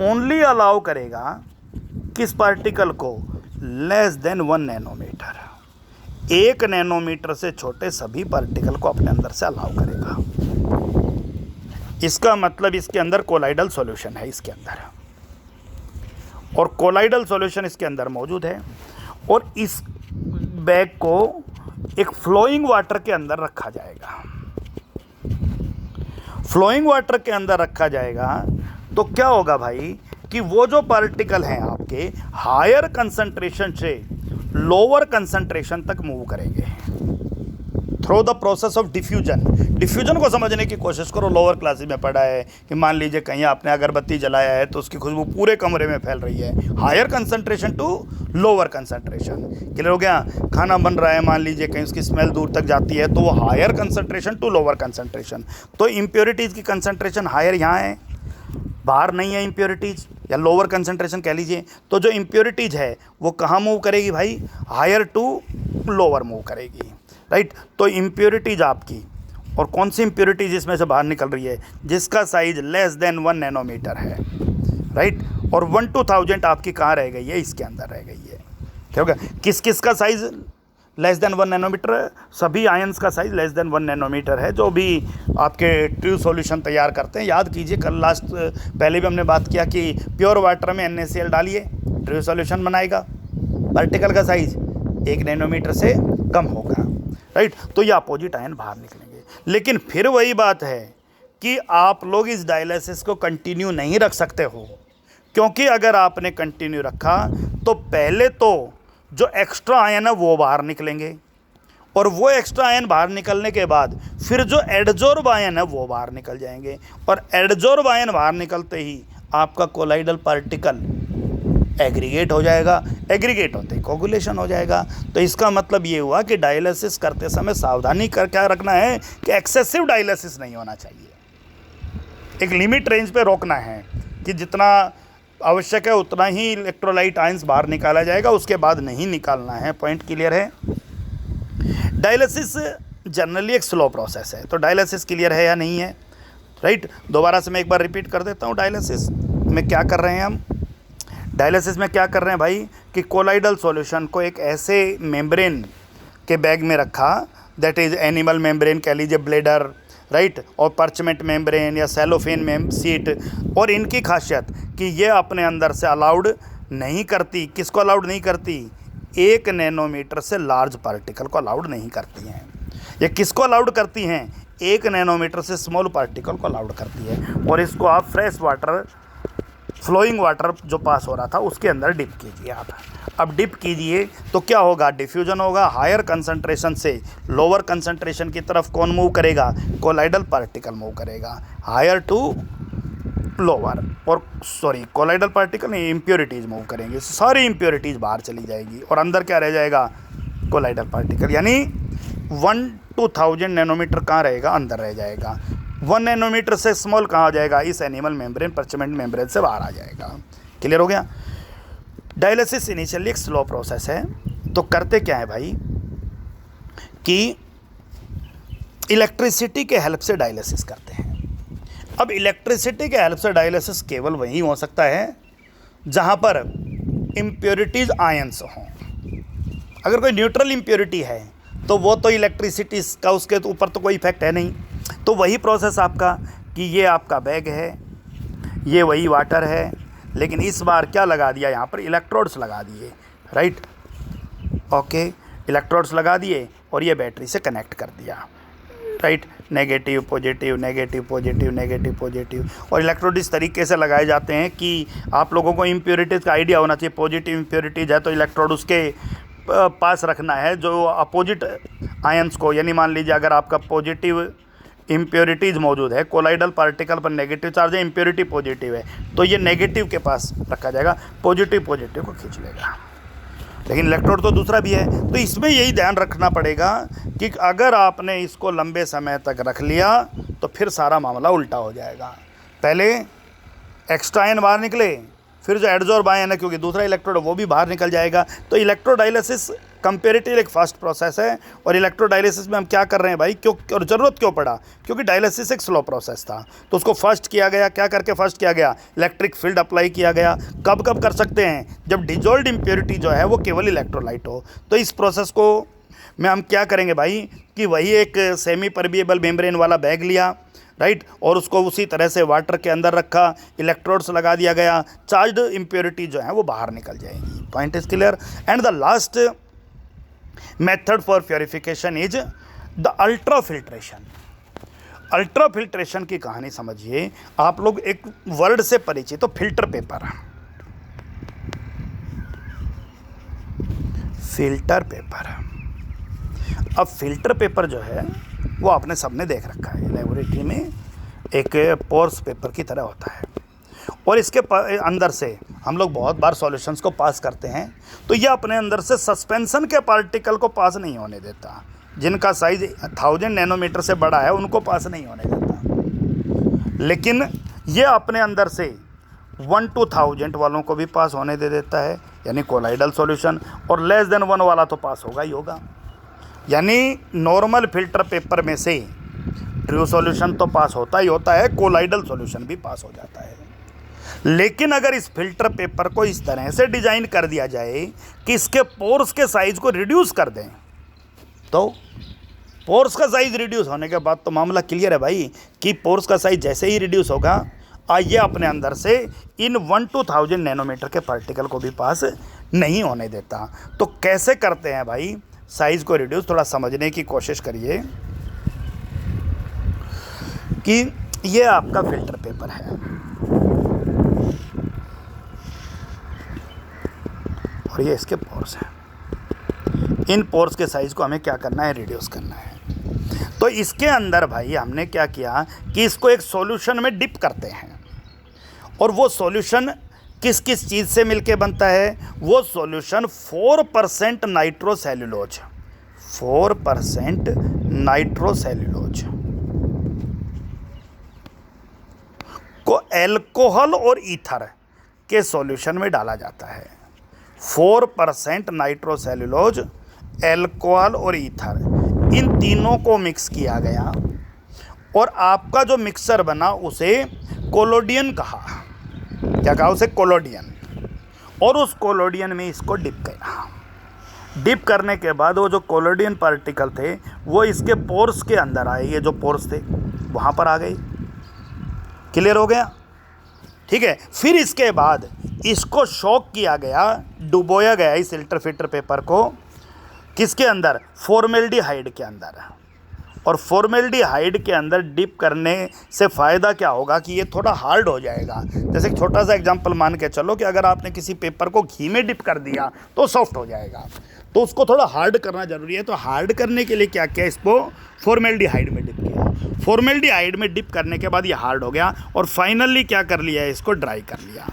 ओनली अलाउ करेगा किस पार्टिकल को, लेस देन 1 नैनोमीटर, 1 नैनोमीटर से छोटे सभी पार्टिकल को अपने अंदर से अलाउ करेगा। इसका मतलब इसके अंदर कोलाइडल सॉल्यूशन है इसके अंदर, और कोलाइडल सॉल्यूशन इसके अंदर मौजूद है, और इस बैग को एक फ्लोइंग वाटर के अंदर रखा जाएगा। फ्लोइंग वाटर के अंदर रखा जाएगा तो क्या होगा भाई कि वो जो पार्टिकल हैं आपके हायर कंसंट्रेशन से लोअर कंसंट्रेशन तक मूव करेंगे through the process of diffusion. Diffusion को समझने की कोशिश करो, लोअर क्लासेस में पढ़ा है कि मान लीजिए कहीं आपने अगरबत्ती जलाया है तो उसकी खुशबू पूरे कमरे में फैल रही है, higher concentration to lower concentration. Clear हो गया। खाना बन रहा है, मान लीजिए कहीं उसकी स्मेल दूर तक जाती है तो वो higher concentration to lower concentration. तो इम्प्योरिटीज़ की कंसंट्रेशन हायर यहाँ है, बाहर नहीं है इम्प्योरिटीज़, या लोअर कंसंट्रेशन कह लीजिए। तो जो इम्प्योरिटीज़ है वो कहाँ मूव करेगी भाई, हायर टू लोअर मूव करेगी, राइट। तो इम्प्योरिटीज आपकी, और कौन सी इम्प्योरिटीज इसमें से बाहर निकल रही है, जिसका साइज लेस देन 1 नैनोमीटर है, राइट, और 1 to 1000 आपकी कहाँ रह गई है, इसके अंदर रह गई है। ठीक है, किस किस का साइज लेस देन 1 नैनोमीटर है, सभी आयंस का साइज लेस देन 1 नैनोमीटर है, जो भी आपके ट्रू सॉल्यूशन तैयार करते हैं। याद कीजिए कल पहले भी हमने बात किया कि प्योर वाटर में NaCl डालिए, ट्रू सॉल्यूशन बनाएगा, पार्टिकल का साइज 1 नैनोमीटर से कम होगा, राइट। तो ये अपोजिट आयन बाहर निकलेंगे। लेकिन फिर वही बात है कि आप लोग इस डायलिसिस को कंटिन्यू नहीं रख सकते हो, क्योंकि अगर आपने कंटिन्यू रखा तो पहले तो जो एक्स्ट्रा आयन है वो बाहर निकलेंगे, और वो एक्स्ट्रा आयन बाहर निकलने के बाद फिर जो एडजॉर्ब आयन है वो बाहर निकल जाएंगे, और एडजॉर्ब आयन बाहर निकलते ही आपका कोलाइडल पार्टिकल एग्रीगेट हो जाएगा, एग्रीगेट होते ही कोगुलेशन हो जाएगा। तो इसका मतलब ये हुआ कि डायलिसिस करते समय सावधानी कर क्या रखना है कि एक्सेसिव डायलिसिस नहीं होना चाहिए, एक लिमिट रेंज पे रोकना है कि जितना आवश्यक है उतना ही इलेक्ट्रोलाइट आयंस बाहर निकाला जाएगा, उसके बाद नहीं निकालना है। पॉइंट क्लियर है? डायलिसिस जनरली एक स्लो प्रोसेस है, तो डायलिसिस क्लियर है या नहीं है? राइट, दोबारा से मैं एक बार रिपीट कर देता हूँ। डायलिसिस में क्या कर रहे हैं हम? डायलिसिस में क्या कर रहे हैं भाई कि कोलाइडल सॉल्यूशन को एक ऐसे मेम्ब्रेन के बैग में रखा, दैट इज़ एनिमल मेम्ब्रेन कह लीजिए, ब्लेडर, राइट, और पर्चमेंट मेम्ब्रेन या सेलोफेन सीट। और इनकी खासियत कि ये अपने अंदर से अलाउड नहीं करती, किसको अलाउड नहीं करती? 1 नैनोमीटर से लार्ज पार्टिकल को अलाउड नहीं करती हैं। ये किसको अलाउड करती हैं? 1 नैनोमीटर से स्मॉल पार्टिकल को अलाउड करती है। और इसको आप फ्रेश वाटर, फ्लोइंग वाटर जो पास हो रहा था उसके अंदर डिप कीजिए आप। अब डिप कीजिए तो क्या होगा? डिफ्यूजन होगा। हायर कंसंट्रेशन से लोअर कंसंट्रेशन की तरफ कौन मूव करेगा? कोलाइडल पार्टिकल मूव करेगा, हायर टू लोअर। और सॉरी, कोलाइडल पार्टिकल नहीं, इम्प्योरिटीज़ मूव करेंगे, सारी इम्प्योरिटीज़ बाहर चली जाएगी और अंदर क्या रह जाएगा? Colloidal particle. यानी 1 to 1000 नैनोमीटर कहाँ रहेगा? अंदर रह जाएगा। 1 नैनोमीटर से स्मॉल कहाँ आ जाएगा? इस एनिमल मेम्ब्रेन, पर्चमेंट मेम्ब्रेन से बाहर आ जाएगा। क्लियर हो गया? डायलिसिस इनिशियली एक स्लो प्रोसेस है। तो करते क्या है भाई कि इलेक्ट्रिसिटी के हेल्प से डायलिसिस करते हैं। अब इलेक्ट्रिसिटी के हेल्प से डायलिसिस केवल वहीं हो सकता है जहाँ पर इम्प्योरिटीज़ आयंस हों। अगर कोई न्यूट्रल इम्प्योरिटी है तो वो तो इलेक्ट्रिसिटी का उसके ऊपर तो कोई इफेक्ट है नहीं। तो वही प्रोसेस आपका कि ये आपका बैग है, ये वही वाटर है, लेकिन इस बार क्या लगा दिया? यहाँ पर इलेक्ट्रोड्स लगा दिए, राइट, ओके, इलेक्ट्रोड्स लगा दिए और ये बैटरी से कनेक्ट कर दिया, right, negative positive, negative positive, negative positive. और इलेक्ट्रोड इस तरीके से लगाए जाते हैं कि आप लोगों को इम्प्योरिटीज़ का आइडिया होना चाहिए। पॉजिटिव इम्प्योरिटीज़ है तो इलेक्ट्रोड उसके पास रखना है जो अपोजिट आयंस को, यानी मान लीजिए अगर आपका पॉजिटिव इम्प्योरिटीज़ मौजूद है, कोलाइडल पार्टिकल पर नेगेटिव चार्ज है, इम्प्योरिटी पॉजिटिव है, तो ये नेगेटिव के पास रखा जाएगा, पॉजिटिव पॉजिटिव को खींच लेगा। लेकिन इलेक्ट्रोड तो दूसरा भी है। तो इसमें यही ध्यान रखना पड़ेगा कि अगर आपने इसको लंबे समय तक रख लिया तो फिर सारा मामला उल्टा हो जाएगा। पहले एक्स्ट्रा आयन बाहर निकले, फिर जो एडजॉर्ब आयन है, क्योंकि दूसरा इलेक्ट्रोड वो भी बाहर निकल जाएगा। तो इलेक्ट्रोडायलिसिस कंपेरेटिवली एक फास्ट प्रोसेस है। और इलेक्ट्रोडायलिसिस में हम क्या कर रहे हैं भाई, क्यों और ज़रूरत क्यों पड़ा? क्योंकि डायलिसिस एक स्लो प्रोसेस था, तो उसको फर्स्ट किया गया। क्या करके फर्स्ट किया गया? इलेक्ट्रिक फील्ड अप्लाई किया गया। कब कब कर सकते हैं? जब डिजोल्व्ड इम्प्योरिटी जो है वो केवल इलेक्ट्रोलाइट हो। तो इस प्रोसेस को में हम क्या करेंगे भाई कि वही एक सेमी परमिएबल मेम्ब्रेन वाला बैग लिया, राइट, और उसको उसी तरह से वाटर के अंदर रखा, इलेक्ट्रोड्स लगा दिया गया, चार्ज्ड इम्प्योरिटी जो है वो बाहर निकल जाएगी। Point is clear? And the last method for purification is the ultra filtration. Ultra filtration की कहानी समझिए। आप लोग एक वर्ड से परिचित हो, फिल्टर पेपर। Filter paper. अब फिल्टर पेपर जो है वो आपने सबने देख रखा है, लेबोरेटरी में एक पोर्स पेपर की तरह होता है, और इसके अंदर से हम लोग बहुत बार सॉल्यूशंस को पास करते हैं। तो ये अपने अंदर से सस्पेंशन के पार्टिकल को पास नहीं होने देता। जिनका साइज 1000 नैनोमीटर से बड़ा है उनको पास नहीं होने देता, लेकिन ये अपने अंदर से 1 to 1000 वालों को भी पास होने दे देता है, यानी कोलाइडल सॉल्यूशन। और लेस देन 1 वाला तो पास होगा ही होगा। यानी नॉर्मल फिल्टर पेपर में से ट्रू सॉल्यूशन तो पास होता ही होता है, कोलाइडल सॉल्यूशन भी पास हो जाता है। लेकिन अगर इस फिल्टर पेपर को इस तरह से डिजाइन कर दिया जाए कि इसके पोर्स के साइज को रिड्यूस कर दें, तो पोर्स का साइज रिड्यूस होने के बाद तो मामला क्लियर है भाई कि पोर्स का साइज जैसे ही रिड्यूस होगा, आइए अपने अंदर से इन 1 to 1000 नैनोमीटर के पार्टिकल को भी पास नहीं होने देता। तो कैसे करते हैं भाई साइज को रिड्यूस? थोड़ा समझने की कोशिश करिए कि ये आपका फिल्टर पेपर है और ये इसके पोर्स हैं। इन पोर्स के साइज़ को हमें क्या करना है, रिड्यूस करना है। तो इसके अंदर भाई हमने क्या किया कि इसको एक सॉल्यूशन में डिप करते हैं, और वो सॉल्यूशन किस किस चीज़ से मिलके बनता है, वो सॉल्यूशन 4% नाइट्रोसेल्यूलोज, 4% नाइट्रोसेल्यूलोज को अल्कोहल और ईथर के सॉल्यूशन में डाला जाता है। 4% नाइट्रोसेल्यूलोज, अल्कोहल और ईथर, इन तीनों को मिक्स किया गया और आपका जो मिक्सर बना उसे कोलोडियन कहा। क्या कहा उसे? कोलोडियन। और उस कोलोडियन में इसको डिप किया। डिप करने के बाद वो जो कोलोडियन पार्टिकल थे वो इसके पोर्स के अंदर आए, ये जो पोर्स थे वहाँ पर आ गए। क्लियर हो गया? ठीक है। फिर इसके बाद इसको शॉक किया गया, डुबोया गया इस फिल्टर पेपर को, किसके अंदर? फॉर्मेल्डिहाइड के अंदर। और फॉर्मेल्डिहाइड के अंदर डिप करने से फ़ायदा क्या होगा कि ये थोड़ा हार्ड हो जाएगा। जैसे एक छोटा सा एग्जांपल मान के चलो कि अगर आपने किसी पेपर को घी में डिप कर दिया तो सॉफ्ट हो जाएगा, तो उसको थोड़ा हार्ड करना ज़रूरी है। तो हार्ड करने के लिए क्या किया, इसको फॉर्मेल्डिहाइड में डिप किया। फॉर्मेल्डिहाइड में डिप करने के बाद ये हार्ड हो गया और फाइनली क्या कर लिया, इसको ड्राई कर लिया।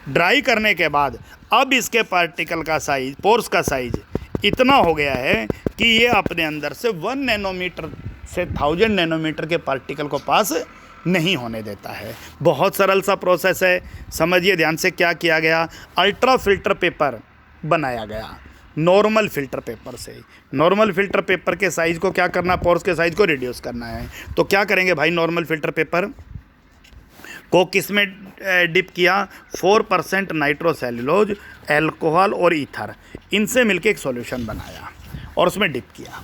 ड्राई करने के बाद अब इसके पार्टिकल का साइज, पोर्स का साइज इतना हो गया है कि ये अपने अंदर से 1 नैनोमीटर से 1000 नैनोमीटर के पार्टिकल को पास नहीं होने देता है। बहुत सरल सा प्रोसेस है, समझिए ध्यान से। क्या किया गया, अल्ट्रा फिल्टर पेपर बनाया गया नॉर्मल फिल्टर पेपर से। नॉर्मल फिल्टर पेपर के साइज़ को क्या करना, पोर्स के साइज़ को रिड्यूस करना है। तो क्या करेंगे भाई, नॉर्मल फिल्टर पेपर को किस में डिप किया, 4% नाइट्रोसेल्यूलोज, अल्कोहल और ईथर, इनसे मिलके एक सॉल्यूशन बनाया और उसमें डिप किया।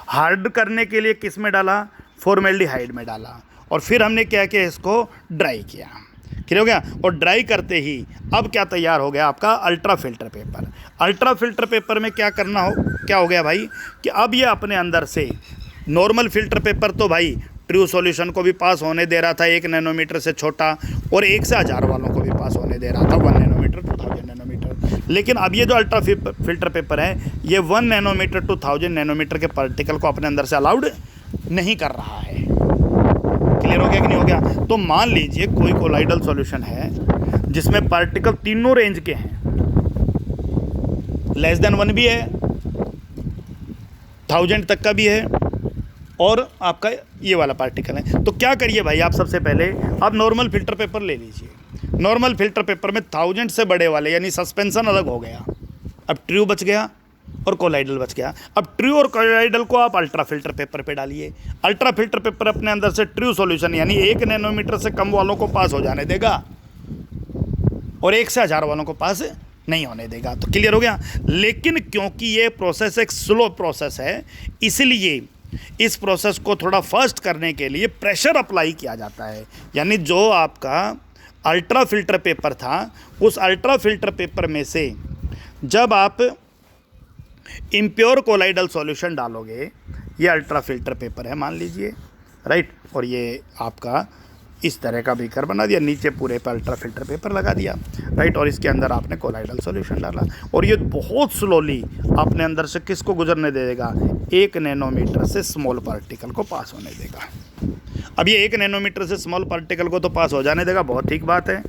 हार्ड करने के लिए किस में डाला, फॉर्मेल्डिहाइड में डाला। और फिर हमने क्या किया, इसको ड्राई किया। क्लियर हो गया? और ड्राई करते ही अब क्या तैयार हो गया आपका, ultra filter paper. Ultra filter paper में क्या करना हो, क्या हो गया भाई कि अब ये अपने अंदर से नॉर्मल फिल्टर पेपर तो भाई ट्रू सॉल्यूशन को भी पास होने दे रहा था 1 नैनोमीटर से छोटा, और 1 से 1000 वालों को भी पास होने दे रहा था 1 नैनोमीटर टू 1000 नैनोमीटर। लेकिन अब ये जो अल्ट्रा फिल्टर पेपर है ये 1 नैनोमीटर टू 1000 नैनोमीटर के पार्टिकल को अपने अंदर से अलाउड नहीं कर रहा है। क्लियर हो गया कि नहीं हो गया? तो मान लीजिए कोई कोलाइडल सॉल्यूशन है जिसमें पार्टिकल तीनों रेंज के हैं, लेस देन 1 भी है, 1000 तक का भी है, और आपका ये वाला पार्टिकल है। तो क्या करिए भाई, आप सबसे पहले आप नॉर्मल फिल्टर पेपर ले लीजिए। नॉर्मल फिल्टर पेपर में 1000 से बड़े वाले यानी सस्पेंशन अलग हो गया, अब ट्रू बच गया और कोलाइडल बच गया। अब ट्रू और कोलाइडल को आप अल्ट्रा फिल्टर पेपर पे डालिए। अल्ट्रा फिल्टर पेपर अपने अंदर से ट्रू सॉल्यूशन यानी 1 नैनोमीटर से कम वालों को पास हो जाने देगा और 1 से 1000 वालों को पास नहीं होने देगा। तो क्लियर हो गया? लेकिन क्योंकि ये प्रोसेस एक स्लो प्रोसेस है, इसलिए इस प्रोसेस को थोड़ा फास्ट करने के लिए प्रेशर अप्लाई किया जाता है। यानी जो आपका अल्ट्रा फिल्टर पेपर था, उस अल्ट्रा फिल्टर पेपर में से जब आप इम्प्योर कोलाइडल सॉल्यूशन डालोगे, ये अल्ट्रा फिल्टर पेपर है मान लीजिए, राइट, और ये आपका इस तरह का बीकर बना दिया, नीचे पूरे पर अल्ट्रा फिल्टर पेपर लगा दिया, राइट, और इसके अंदर आपने कोलाइडल सॉल्यूशन डाला, और ये बहुत स्लोली अपने अंदर से किसको गुजरने देगा, 1 नैनोमीटर से स्मॉल पार्टिकल को पास होने देगा। अब ये 1 नैनोमीटर से स्मॉल पार्टिकल को तो पास हो जाने देगा, बहुत ठीक बात है,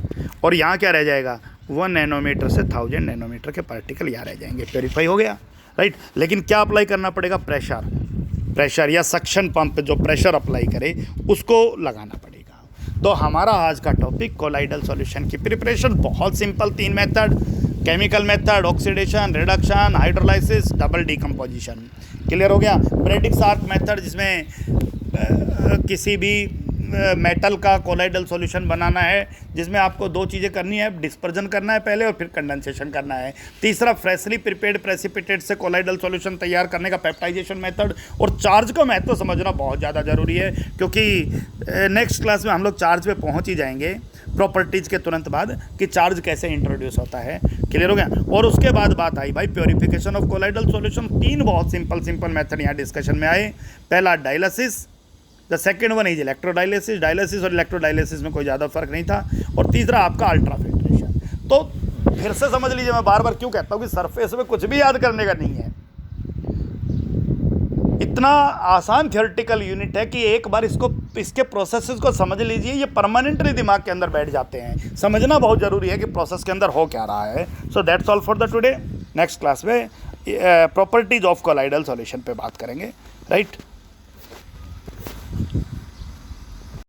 और यहाँ क्या रह जाएगा, 1 नैनोमीटर से 1000 नैनोमीटर के पार्टिकल यहाँ रह जाएंगे, प्योरीफाई हो गया, राइट। लेकिन क्या अप्लाई करना पड़ेगा, प्रेशर या सक्शन पंप जो प्रेशर अप्लाई करे उसको लगाना पड़ेगा। तो हमारा आज का टॉपिक कोलाइडल सॉल्यूशन की प्रिपरेशन, बहुत simple 3 method, chemical method, oxidation, reduction, hydrolysis, double decomposition. Clear हो गया? ब्रेडिक शार्प मेथड जिसमें किसी भी मेटल का कोलाइडल सॉल्यूशन बनाना है, जिसमें आपको 2 चीज़ें करनी है, डिस्पर्जन करना है पहले और फिर कंडेंसेशन करना है। तीसरा फ्रेशली प्रिपेयर्ड प्रेसिपिटेट से कोलाइडल सॉल्यूशन तैयार करने का पेप्टाइजेशन मेथड। और चार्ज का महत्व समझना बहुत ज़्यादा ज़रूरी है, क्योंकि नेक्स्ट क्लास में हम लोग चार्ज पे पहुँच ही जाएंगे प्रॉपर्टीज़ के तुरंत बाद कि चार्ज कैसे इंट्रोड्यूस होता है। क्लियर हो गया? और उसके बाद बात आई भाई प्योरीफिकेशन ऑफ कोलाइडल सॉल्यूशन। 3 बहुत सिंपल मेथड यहाँ डिस्कशन में आए। पहला dialysis, the second one is electrodialysis. Dialysis और इलेक्ट्रोडायलिसिस में कोई ज़्यादा फर्क नहीं था। और तीसरा आपका अल्ट्राफिल्ट्रेशन। तो फिर से समझ लीजिए, मैं बार बार क्यों कहता हूँ कि सरफेस में कुछ भी याद करने का नहीं है, इतना आसान थियोरेटिकल यूनिट है कि एक बार इसके प्रोसेसेस को समझ लीजिए, ये परमानेंटली दिमाग के अंदर बैठ जाते हैं। समझना बहुत ज़रूरी है कि प्रोसेस के अंदर हो क्या रहा है। So that's all for the today. Next class में प्रॉपर्टीज ऑफ कोलाइडल सॉल्यूशन पे बात करेंगे, राइट।